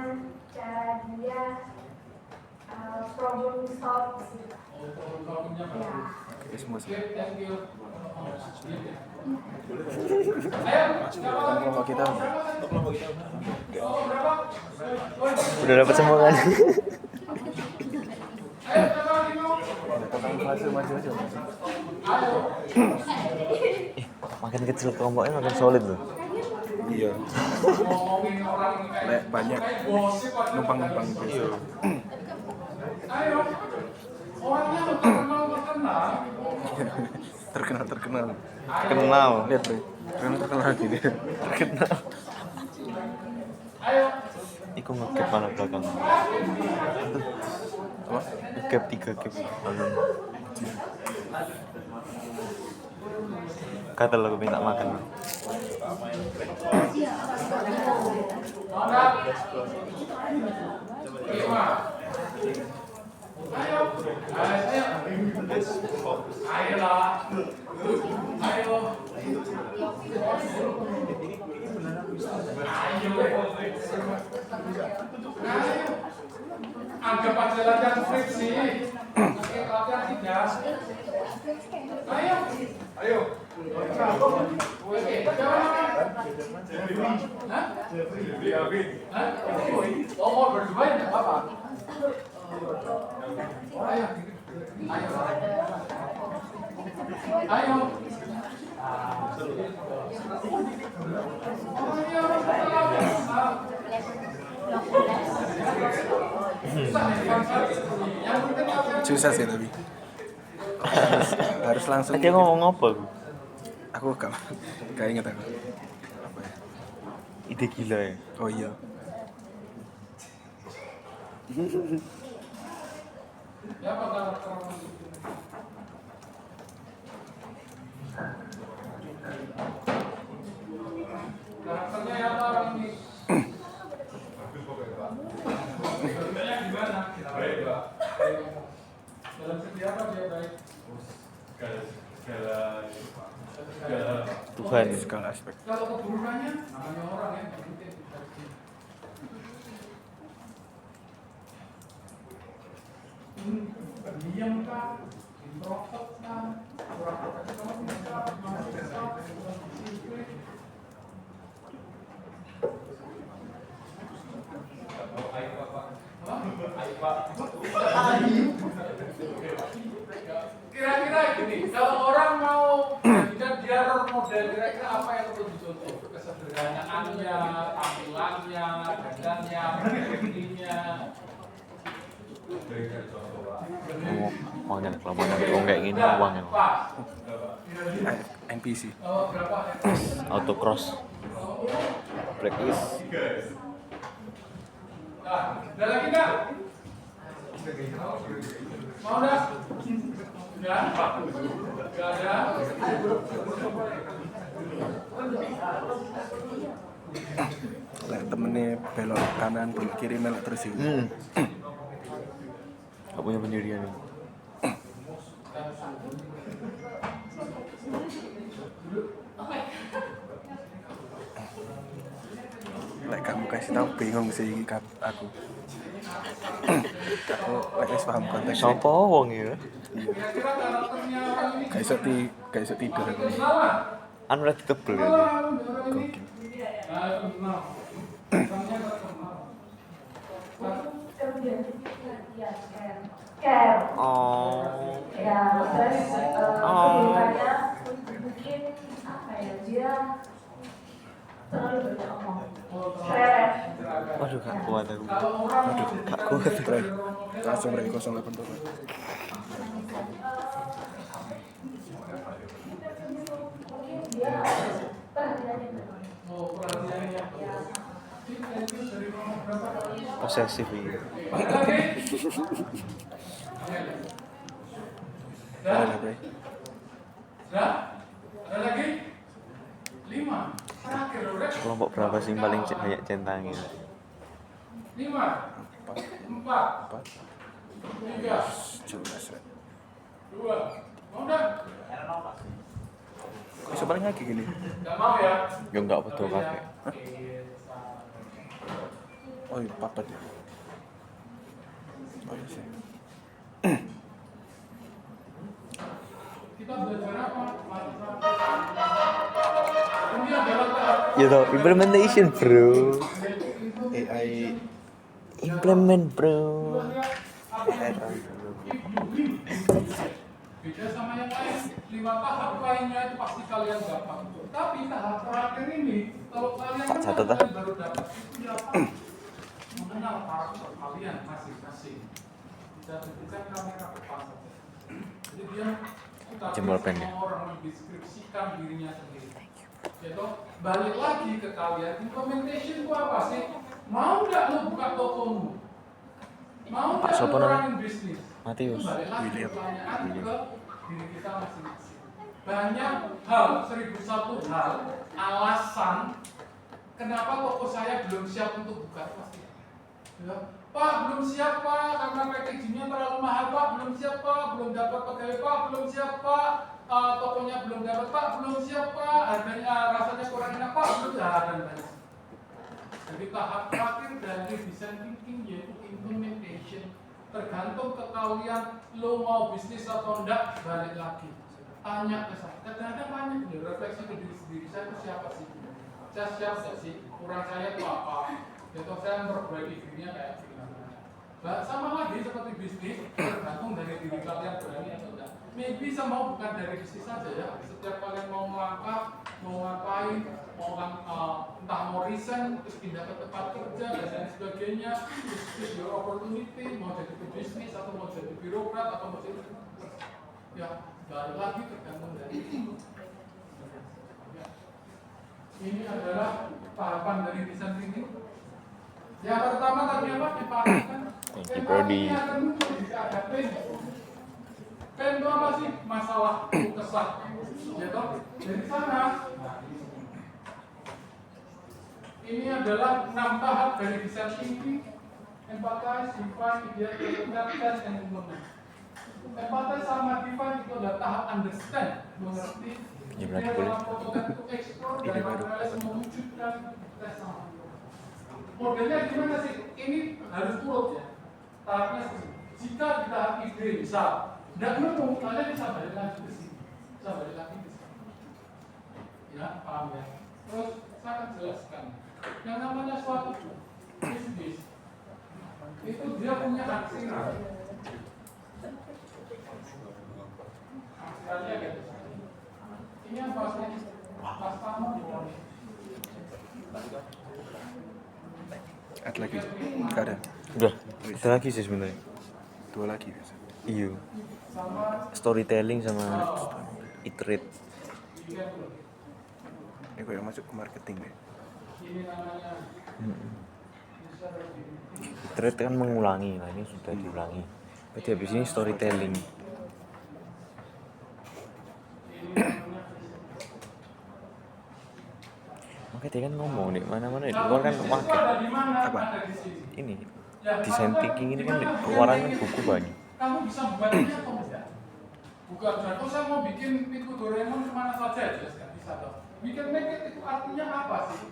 cara dia problem solve. Ya.
Thank you.
Kelompok kita.
Udah dapat semua kan? Makin kecil kelompoknya makin solid loh.
Iya. Banyak numpang-numpang.
Iya. Ayo. Orangnya terkenal.
Terkenal.
Lihat tuh. Terkenal lagi dia.
Terkenal.
Ayo.
Iku ngegap mana belakang?
Apa?
Ngegap 3 gap belakang. Kata lo minta makan.
Anggap aja latihan skripsi. Latihan 3. Ayo. Oh, mau berdua ya, enggak apa-apa. Ayo.
Susah sih tapi. Harus langsung.
Tadi ngomong apa lu?
Aku gak ingat aku. Apa ya?
Ide gila ya.
Oh iya.
Ya apa karakter karakternya ya apa orang ini? Gimana? Baik, Pak. Dalam segi apa dia baik?
Tuhan
segala aspek.
Kalau keburungannya namanya orang ya, penting. pendiam kah, introvert kah, kurang profesional kah, mahasiswa, kurang disiplin. Kira-kira gini, kalau orang mau jadikan dia role model, kira-kira apa yang perlu dicontoh? Kesederhanaannya, tampilannya, dandannya, dirinya.
Uangnya kalau kayak gini uangnya
NPC
autocross blacklist.
Nah, ada lagi nggak? Mau nggak? Nggak? Nggak ada?
Lah temennya belok kanan belok kiri melok terus itu.
Gak punya pendirian nih.
Lek kamu kasih tahu bingung sih aku. Aku lek paham konteks.
Sopo wong ya?
Kira-kira karakternya orang ini
Gak iso tidur aku.
Anu lagi tebel ya. Oh.
Ya, terus kehidupannya mungkin apa ya, dia terlalu banyak omong.
Waduh, gak kuat aku.
Gak kuat terus. Langsung dari 08 tuh.
Dia perhatiannya
Posesif ini.
Ada bre.
Ada lagi? 5. Terakhir, Rek.
Kelompok berapa sih yang paling banyak centangnya?
5, 4, 3, 2. Mau nggak?
Kok iso paling lagi gini?
Nggak mau ya?
Ya enggak betul kakek.
Oh iya, papat ya. Oh iya sih.
Kita belajar apa? Ini adalah tahap
Ya tau, implementation bro.
AI
Implement bro.
beda sama yang lain. 5 tahap lainnya itu pasti kalian dapat. Tapi tahap terakhir ini, kalau kalian
Tak catat,
kalian baru dapat itu dapat mengenal karakter kalian masing-masing. Bisa tunjukkan kamera depan saja. Jadi dia
Jempol pendek.
semua orang mendeskripsikan dirinya sendiri. Yaitu balik lagi ke kalian, implementation itu apa sih? Mau nggak lo buka tokomu? Mau
Pak
nggak
siapa
lo
namanya?
orangin bisnis?
Matius.
Itu balik lagi
William.
pertanyaan ke diri kita masing-masing. Banyak hal, 1001 hal, alasan kenapa toko saya belum siap untuk buka pasti. Ya. Pak, belum siap Pak, karena packagingnya terlalu mahal Pak, belum siap Pak, belum dapat pegawai Pak, belum siap Pak, tokonya belum dapat Pak, belum siap Pak, harganya rasanya kurang enak Pak, belum ya, dan lain. Jadi tahap terakhir dari design thinking yaitu implementation. Tergantung ke kalian, lo mau bisnis atau enggak, balik lagi. Tanya ke saya, kadang-kadang banyak nih refleksi ke diri sendiri, saya itu siapa sih? Saya siap nggak sih? Kurang saya itu apa? Itu saya memperbaiki dirinya kayak gimana? Nah, sama lagi seperti bisnis, tergantung dari diri kalian berani atau enggak. Maybe saya mau bukan dari bisnis saja ya. Setiap kalian mau melangkah, mau ngapain, mau entah mau resign, terus pindah ke tempat kerja dan lain sebagainya, terus your opportunity, mau jadi pebisnis atau mau jadi birokrat atau mau jadi ya balik lagi tergantung dari itu. Ya. Ini adalah tahapan dari design thinking. Yang pertama tadi apa? Empatikan.
Thank you, Brody.
Ada pen. Pen itu apa sih? Masalah kesah. Ya toh? Dari sana. Ini adalah 6 tahap dari design thinking. Empathize, define, ideate, test, and implement. Empathize sama define itu adalah tahap understand, mengerti.
Ya, berarti boleh.
Ini baru. Mewujudkan tes sama. Modelnya gimana sih? Ini harus turut ya. Tahapnya Jika kita ide misal, tidak nemu, kalian bisa balik lagi ke sini, bisa balik lagi ke sini. Ya, paham ya? Terus saya akan jelaskan. Yang namanya suatu bisnis itu dia punya aksiran. Aksirannya gitu. Ini yang bahasanya customer journey.
Ada lagi? Gak ada.
Udah, ada lagi sih sebenarnya.
2 lagi.
Iya. Storytelling sama iterate.
Ini kok yang masuk ke marketing deh.
Iterate kan mengulangi, nah ini sudah diulangi. Berarti habis ini storytelling. Makanya dia kan ngomong nih, mana-mana di luar kan pakai apa? Ini design thinking ini kan keluarannya buku banyak.
Kamu bisa membuatnya atau tidak? Bukan contoh saya mau bikin pintu Doraemon kemana saja, jelaskan bisa toh. Bikin make it itu artinya apa sih?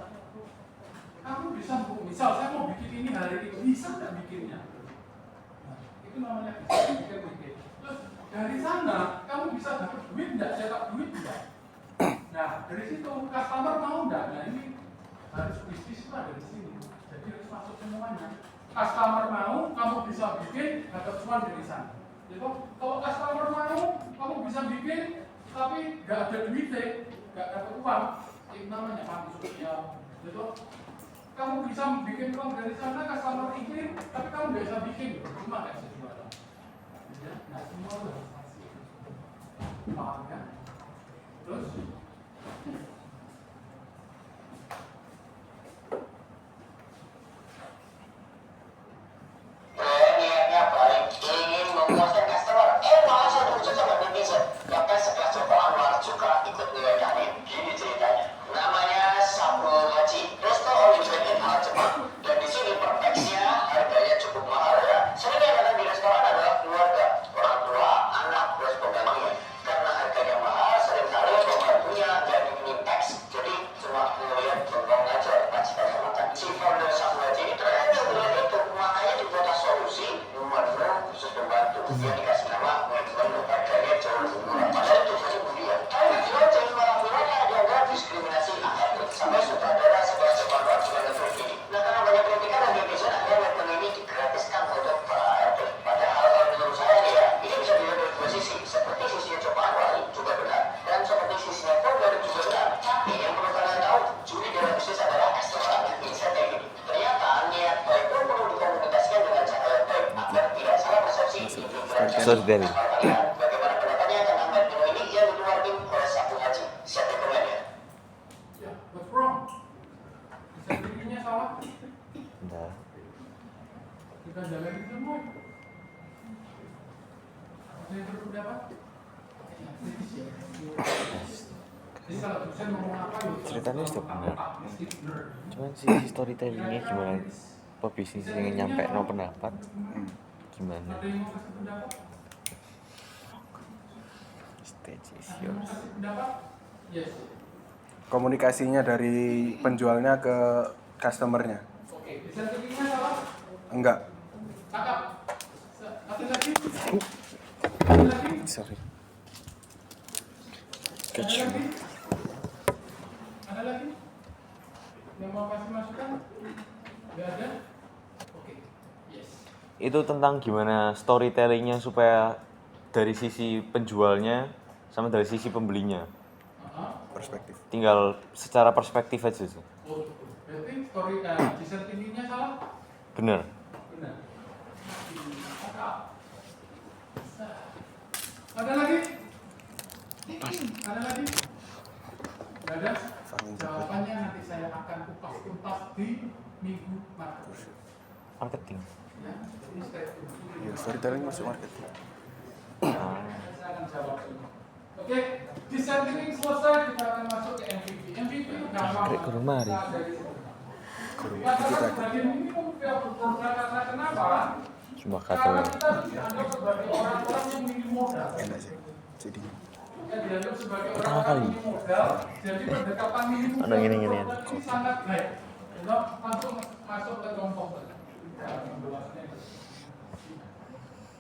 Kamu bisa misal saya mau bikin ini hari ini, bisa nggak bikinnya? Nah, itu namanya bisa bikin. Terus dari sana kamu bisa dapat duit nggak? Cetak duit nggak? Nah dari situ customer mau nggak? Nah ini harus bisnis itu ada di sini. Jadi harus masuk semuanya. Customer mau, kamu bisa bikin, dapat cuan dari sana. Jadi kalau customer mau, kamu bisa bikin, tapi nggak ada duitnya, nggak dapat uang, itu namanya mati sosial. Jadi kamu bisa bikin uang dari sana, customer ingin, tapi kamu nggak bisa bikin, cuma nggak bisa jualan. Nah semua itu harus masih. Paham ya? Terus
niatnya baik, ingin memuaskan customer, malah saya muncul sama netizen. Bahkan setelah Joko Anwar juga ikut ngedanin. Gini ceritanya, namanya Sabu Haji, resto all you can eat ala Jepang. Dan di sini perfeksinya harganya cukup mahal ya. Sering yang datang di restoran adalah keluarga, orang tua, anak, plus pembantunya. Karena harganya mahal, seringkali pembantunya nggak diminta tax, jadi cuma ngeliat bengong aja pas kita makan. Si founder Sabu Haji ini ternyata melihat itu, makanya dibuat solusi menu khusus pembantu yang dikasih nama menu harganya jauh lebih murah. Padahal itu saja kemudian. Tapi juga jadi malah bilangnya ada diskriminasi aktif sampai sutradara sebelah Jepang juga negeri ini. Nah karena banyak kritikan dan netizen akhirnya menu ini digratiskan untuk para RT. Padahal kalau menurut saya nih ya, ini bisa dilihat dari 2 sisi. Seperti sisinya Joko Anwar juga benar, dan seperti sisinya founder juga benar. Tapi yang perlu kalian tahu, juri dalam bisnis adalah customer insight ini. Ternyata niat baik pun perlu dikomunikasikan dengan cara yang baik agar tidak salah persepsi.
Storytelling.
Bagaimana pendapatnya tentang menu ini yang dikeluarkan oleh Sabu Haji? Siapa komennya?
ya, what's wrong? Bisa bikinnya salah?
Nah,
Kita jalanin semua. Ada yang berpendapat? Jadi kalau dosen ngomong apa ya?
ceritanya sudah benar. Cuman sisi storytellingnya gimana? Pebisnis yang nyampe no pendapat gimana?
Ada yang mau kasih pendapat?
Stage is
Ada yang mau
yours.
kasih pendapat? Yes.
Komunikasinya dari penjualnya ke customernya.
Oke, bisa bikinnya salah?
Enggak.
Cakap. Ada lagi? Ada lagi?
Sorry.
Ada lagi? Ada lagi? Yang mau kasih masukan? Gak ada? Oke. Yes.
Itu tentang gimana storytellingnya supaya dari sisi penjualnya sama dari sisi pembelinya.
Perspektif.
Tinggal secara perspektif aja sih.
Oh, berarti story desain tingginya salah?
Bener.
Benar. Ada lagi? Ada lagi? Gak ada? Jawabannya nanti saya akan kupas tuntas di minggu
Marketing.
ya, jadi stay tune.
Ya, storytelling masuk marketing.
Saya akan jawab dulu. Oke, desain thinking selesai, kita akan masuk ke MVP. MVP itu gampang.
Grek kurang mari.
Katakan sebagai minimum viable product karena kenapa?
Cuma
Karena
kata
kita dianggap sebagai orang-orang yang minim modal.
Enak sih. Jadi
Kita dianggap sebagai
pertama
orang-orang
kali.
yang minim modal. Jadi pendekatan minimum
Ada gini-gini.
produk ini sangat baik. Langsung masuk ke kelompok.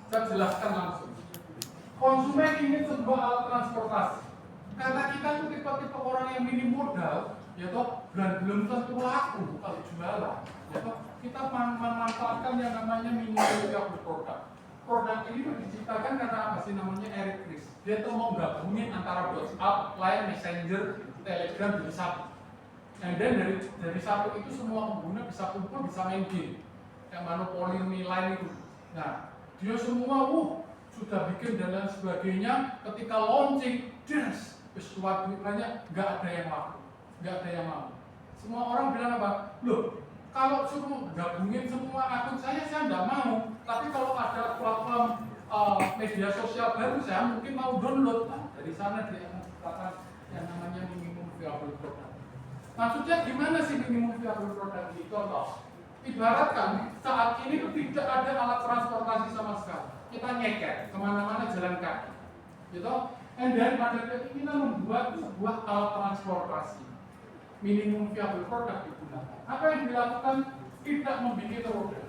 Saya jelaskan langsung. Konsumen ingin sebuah alat transportasi. Karena kita itu tipe-tipe orang yang minim modal, ya toh, dan belum tentu laku kalau jualan. Ya toh, kita memanfaatkan yang namanya minimum viable product. Produk ini diciptakan karena apa sih namanya Eric Ries. Dia tuh mau gabungin antara WhatsApp, Line, Messenger, Telegram jadi satu. And then dari satu itu semua pengguna bisa kumpul, bisa main game. Kayak monopoli Line itu. Nah, dia semua sudah bikin dan lain sebagainya. Ketika launching, sesuatu banyak, nggak ada yang laku, nggak ada yang mau. Semua orang bilang apa? Loh, kalau suruh gabungin semua akun saya nggak mau. Tapi kalau ada platform media sosial baru, saya mungkin mau download. Nah, dari sana dia menciptakan yang namanya minimum viable product. Maksudnya gimana sih minimum viable product ini? Contoh, ibaratkan saat ini tidak ada alat transportasi sama sekali. Kita nyeket kemana-mana jalan kaki, gitu. And then pada keinginan membuat sebuah alat transportasi, minimum viable product digunakan. Apa yang dilakukan? Tidak membuat roda.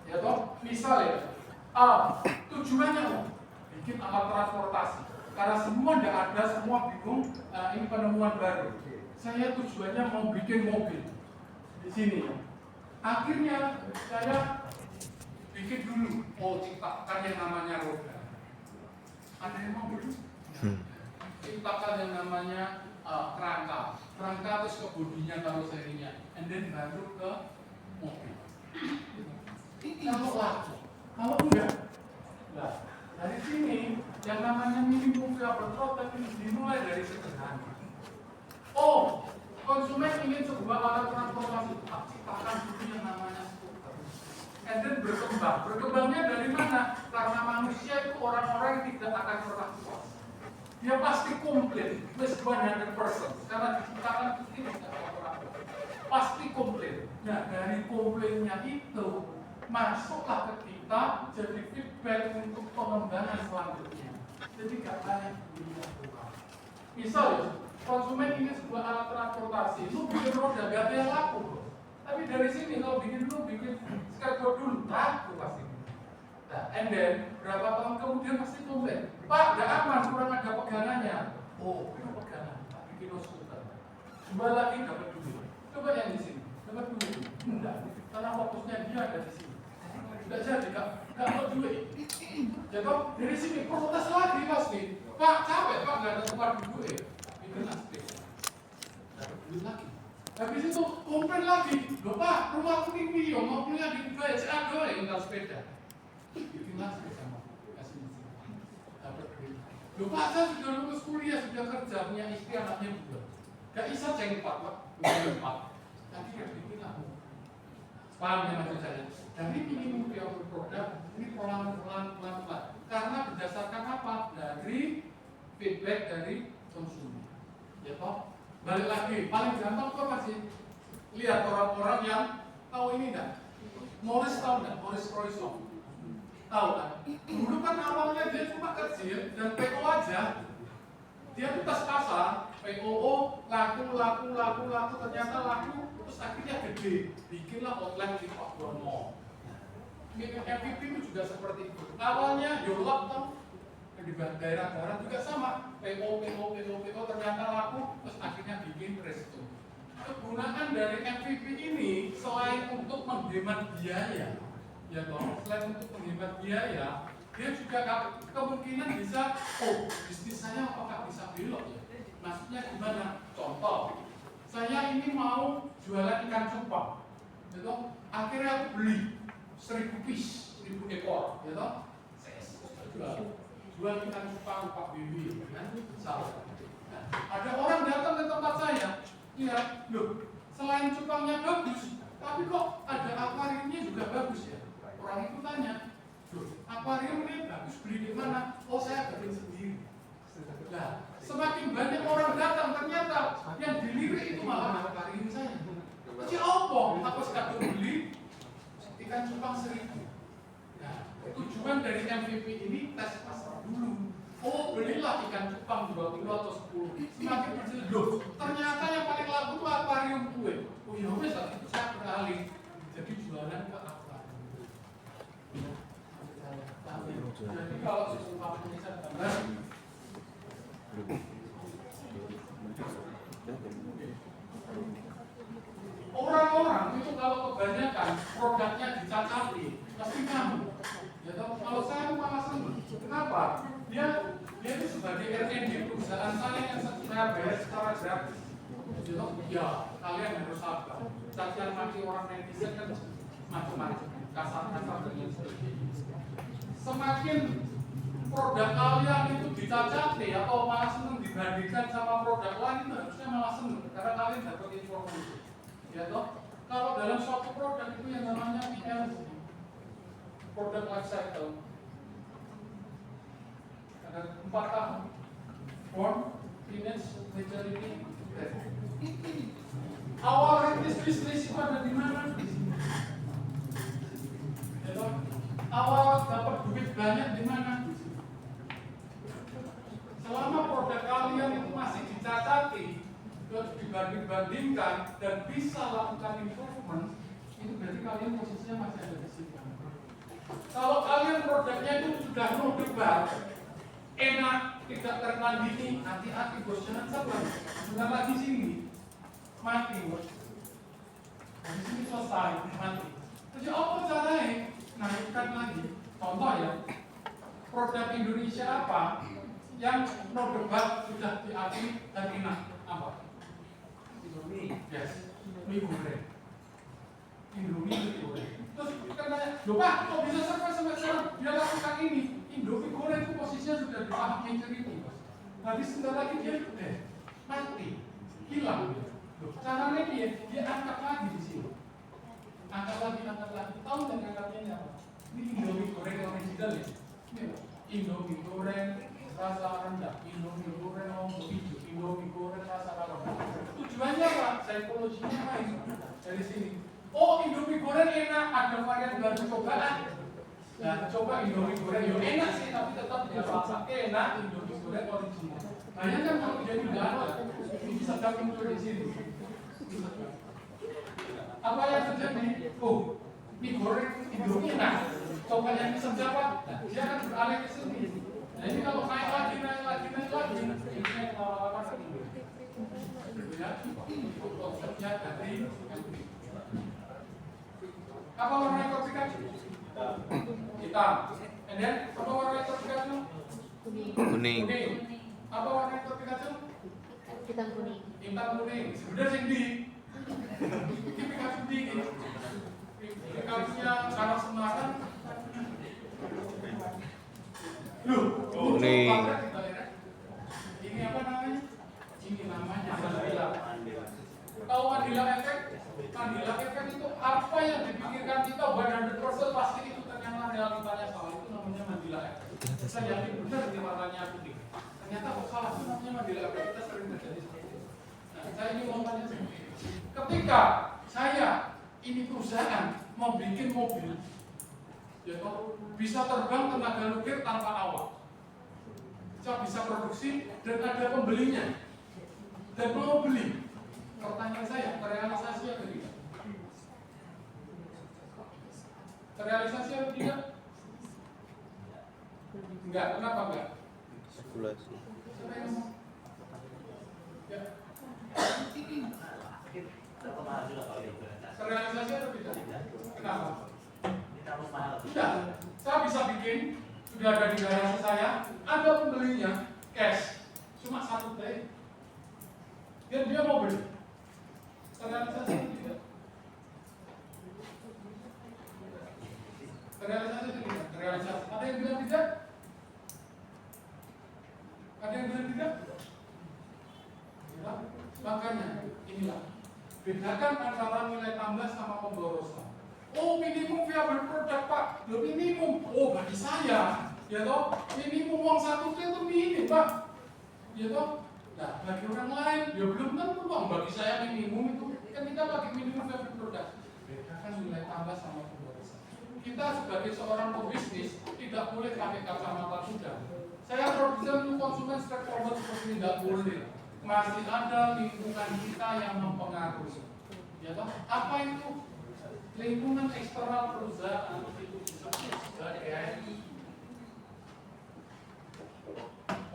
Ya toh, misalnya, tujuannya bikin alat transportasi. Karena semua tidak ada, semua bingung. Ini penemuan baru. Saya tujuannya mau bikin mobil di sini. Akhirnya saya bikin dulu, ciptakan yang namanya roda. Ada yang mau dulu? Ciptakan yang namanya kerangka terus ke bodinya, karoserinya, and then baru ke mobil. Kalau laku, kalau enggak, nah dari sini yang namanya minimum viable product ini dimulai dari sederhana. Konsumen ingin sebuah alat transportasi, ciptakan dulu yang namanya skuter. And then berkembang. Berkembangnya dari mana? Karena manusia itu orang-orang yang tidak akan pernah puas. Dia pasti komplain, plus 100%. Karena diciptakan itu tidak akan pernah puas. Pasti komplain. Nah, dari komplainnya itu masuklah ke kita jadi feedback untuk pengembangan selanjutnya. Jadi gak banyak dilihat. Misal ya, konsumen ingin sebuah alat transportasi, lu bikin roda, gak ada yang laku, bro. Tapi dari sini kalau bikin skateboard dulu, laku pasti. Nah, and then berapa tahun kemudian pasti komplain, Pak, gak aman, kurang ada pegangannya. Ini pegangan, Pak, bikin skuter. Coba lagi dapat duit. Coba yang di sini, dapat duit. Enggak, karena fokusnya dia ada di sini. Enggak jadi, gak dapat duit. Jadi dari sini protes lagi pasti. Pak, capek, Pak, gak ada tempat duit. Bikin aspek. Dapat duit lagi. Habis itu komplain lagi, loh Pak, rumahku ini mobilnya di BCA doang yang sepeda. Bikinlah sepeda sama kasih mesin. Dapat duit. Loh Pak, saya sudah lulus kuliah, sudah kerja, punya istri, anaknya 2. Gak bisa cengpat, Pak, punya 4. Tadi gak bikinlah. Paham ya maksud saya? Dari minimum viable product ini pelan-pelan. Karena berdasarkan apa? Dari feedback dari konsumen. Ya toh? Balik lagi, paling gampang kok masih lihat orang-orang yang tahu ini enggak? Morris tahu enggak? Morris Croissant tahu kan? Dulu kan awalnya dia cuma kecil dan PO aja. Dia tuh tas pasar, PO laku, ternyata laku, terus akhirnya gede. Bikinlah outlet di Pak Bono. MVP itu juga seperti itu. Awalnya Yolap tahu? Di daerah barat juga sama, PO ternyata laku, terus akhirnya bikin resto. Kegunaan dari MVP ini selain untuk menghemat biaya, ya toh, selain untuk menghemat biaya, dia juga kemungkinan bisa, bisnis saya apakah bisa belok ya? Maksudnya gimana? Contoh, saya ini mau jualan ikan cupang, ya toh, akhirnya aku beli 1000 piece, 1000 ekor, ya toh, saya jual ikan cupang Pak Bibi, kan? Salah. Nah, ada orang datang ke tempat saya, lihat, loh, selain cupangnya bagus, tapi kok ada akuariumnya juga bagus ya? Orang itu tanya, loh, akuarium ini bagus, beli di mana? Saya bikin sendiri. Nah, semakin banyak orang datang, ternyata yang dilirik itu malah akuarium saya. Jadi apa? Aku sekadar beli ikan cupang 1000. Nah, tujuan dari MVP ini tes pasar dulu. Belilah ikan cupang 20 atau 10. Semakin berjelas, loh, ternyata yang paling laku itu akuarium kue. Ya wes, itu saya beralih. Jadi jualan ke akuarium. kalau sistem Indonesia benar, orang-orang itu kalau kebanyakan produknya dicacati, pasti kamu. Ya toh, kalau saya malah senang. Kenapa? Dia itu sebagai R&D perusahaan saya yang saya bayar secara gratis. Ya toh, ya kalian harus sabar. Cacian maki orang netizen kan macam-macam, kasar-kasar dan lain sebagainya. Semakin produk kalian itu dicacati atau malah senang dibandingkan sama produk lain, itu harusnya malah senang karena kalian dapat informasi. Ya toh, kalau dalam suatu produk itu yang namanya PLC, product life cycle, ada 4 tahun: born, finish, maturity, death. Awal rintis bisnis itu ada di mana? Ya toh, awal dapat duit banyak di mana? Selama produk kalian itu masih dicacati, dibanding-bandingkan dan bisa lakukan improvement, itu berarti kalian posisinya masih ada di situ. Kalau kalian produknya itu sudah debat, enak, tidak tertandingi, hati-hati bos, jangan sabar. Sebentar lagi sini mati bos. Di sini selesai mati. Jadi apa caranya naikkan lagi? Contoh ya, produk Indonesia apa yang debat sudah diakui dan enak? Apa? Indomie, yes, mie goreng. Indomie mie goreng. Terus katanya, loh Pak, kok bisa sampai sekarang dia lakukan ini? Indomie goreng itu posisinya sudah dipahami maturity, Mas. Nanti sebentar lagi dia mati, hilang. Loh, caranya dia angkat lagi di sini. Angkat lagi. Tahu dan angkatnya apa? Ini Indomie goreng original ya. Ini Indomie goreng rasa rendah, Indomie goreng lombok hijau, Indomie goreng rasa rendah. Tujuannya apa? Psikologinya main dari sini. Oh, Indomie goreng enak, ada varian baru cobaan. Nah, coba Indomie goreng, yo enak sih, tapi tetap dia rasa enak Indomie goreng original. Bayangkan kalau dia tidak ada, ini sedang muncul di sini. Apa yang terjadi? Oh, mie goreng Indomie enak. Coba yang disenjabat, dia akan beralih ke sini. Nah, ini kalau naik lagi, ini saya lama-lama lagi. Ya, konsepnya dari apa warna kopi kacu? Hitam. And then, apa warna kopi kacu?
Kuning.
Apa warna kopi kacu?
Hitam kuning.
Hitam kuning. Sebenarnya yang di kopi kacu dingin. Kopi kacunya karena Semarang. Loh,
kuning.
Ini apa namanya? Ini namanya Mandela. Tahu Mandela efek? Mandela efek itu apa yang dipikirkan kita 100% pasti itu ternyata realitanya salah. Itu namanya Mandela efek. Saya yakin benar di warnanya kuning. Ternyata kok salah, itu namanya Mandela efek. Kita sering terjadi seperti itu. Nah, saya ingin ngomongnya seperti itu. Ketika saya ini perusahaan mau bikin mobil, ya toh, bisa terbang tenaga nuklir tanpa awak. Saya bisa produksi dan ada pembelinya dan mau beli. Pertanyaan saya, terrealisasi atau tidak? Terrealisasi atau tidak? Enggak, kenapa enggak?
Spekulasi.
Siapa yang ngomong? Ya. Terrealisasi atau tidak? Kenapa? Sudah, saya bisa bikin, sudah ada di garasi saya, ada pembelinya, cash, cuma 1 day. Dan dia mau beli. Terrealisasi atau tidak? Terrealisasi atau tidak? Terrealisasi. Ada yang bilang tidak? Ada yang bilang tidak? Ya, makanya inilah bedakan antara nilai tambah sama pemborosan. Oh, minimum viable product Pak. Loh, minimum. Oh, bagi saya, ya toh, minimum uang 1 triliun itu minim Pak. Ya toh. Nah, bagi orang lain, ya belum tentu Bang. Bagi saya minimum itu kan kita pakai minimum viable product. Bedakan nilai tambah sama pemborosan. Kita sebagai seorang pebisnis tidak boleh pakai kacamata kuda. Saya produsen untuk konsumen straightforward seperti ini tidak boleh. Masih ada lingkungan kita yang mempengaruhi. Ya toh, apa itu? Lingkungan eksternal perusahaan itu bisa sebagai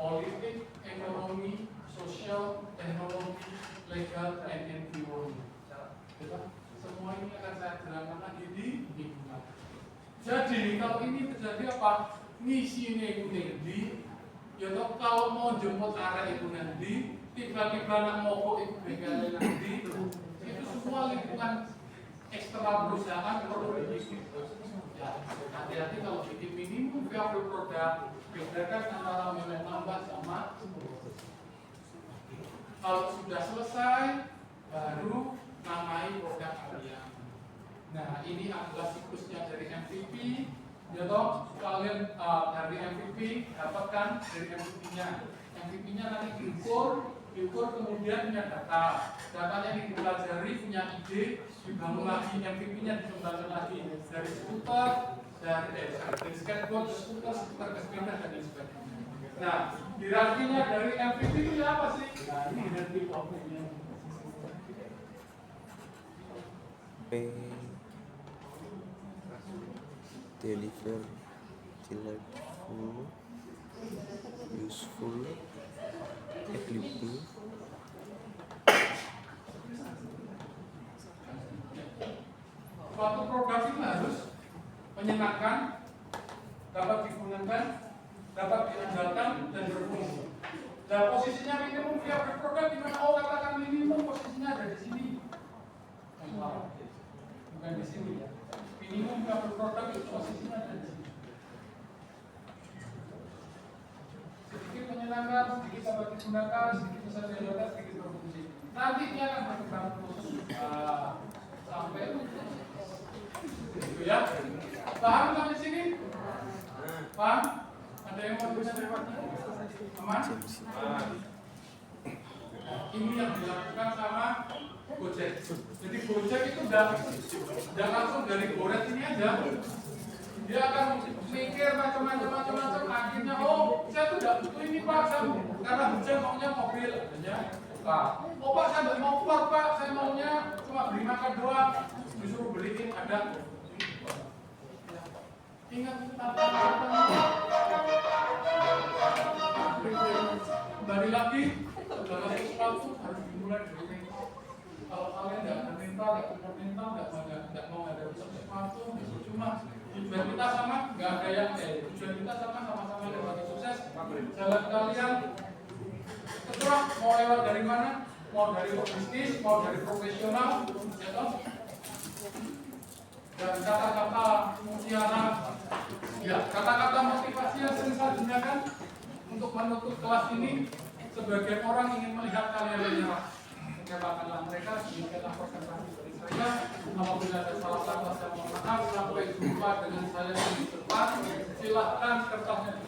politik, ekonomi, sosial, teknologi, legal, dan environment. Semua ini akan saya jelaskan lagi di lingkungan. Jadi kalau ini terjadi apa? Ngisi ini di, ya toh kalau mau jemput arah itu nanti, tiba-tiba nak mogok itu bengkel nanti, itu semua lingkungan eksternal perusahaan perlu dibikin. Ya, hati-hati kalau bikin minimum viable produk, bedakan antara nilai tambah sama. Kalau sudah selesai, baru namai produk kalian. Nah, ini adalah siklusnya dari MVP. Ya toh, kalian dari MVP dapatkan dari MVP-nya. MVP-nya nanti diukur kemudian punya data. Datanya dipelajari, punya ide, dibangun lagi MVP-nya, dikembangkan lagi dari skuter, dari skateboard, skuter ke sepeda dan lain sebagainya. Nah, hierarkinya dari MVP itu apa sih? Nah, ini hierarki problemnya.
Deliver, delightful, useful, applicable.
Suatu produk itu harus menyenangkan, dapat digunakan, dapat diandalkan, dan berfungsi. Nah, posisinya minimum viable produk di mana? Oh, katakan minimum posisinya ada di sini. Bukan di sini ya. Minimum viable produk itu posisinya ada di sini. Sedikit menyenangkan, sedikit dapat digunakan, sedikit bisa diandalkan, sedikit berfungsi. Nanti dia akan berkembang terus sampai itu ya. Paham sampai sini? Paham? Ada yang mau bertanya? Aman? Ini yang dilakukan sama Gojek. Jadi Gojek itu udah langsung dari Goret ini aja. Dia akan mikir macam-macam. Akhirnya, oh, saya tuh udah butuh ini Pak, karena hujan maunya mobil, adanya. Oh Pak, saya nggak mau keluar Pak, saya maunya cuma beli makan doang. Disuruh beliin ada. Ingat kembali lagi segala sesuatu harus dimulai dari mental. Kalau kalian nggak ada mental, nggak mau ada sesuatu, cuma tujuan kita sama, nggak ada yang tujuan kita sama-sama yang bagi sukses. Jalan kalian terserah mau lewat dari mana, mau dari bisnis, mau dari profesional, ya toh. Dan kata-kata mutiara, ya kata-kata motivasi yang sering saya gunakan untuk menutup kelas ini. Sebagai orang ingin melihat kalian menyerah, katakanlah mereka demikianlah presentasi dari saya. Apabila ada salah kata saya mohon maaf. Sampai jumpa dengan saya di depan. Silahkan kertasnya.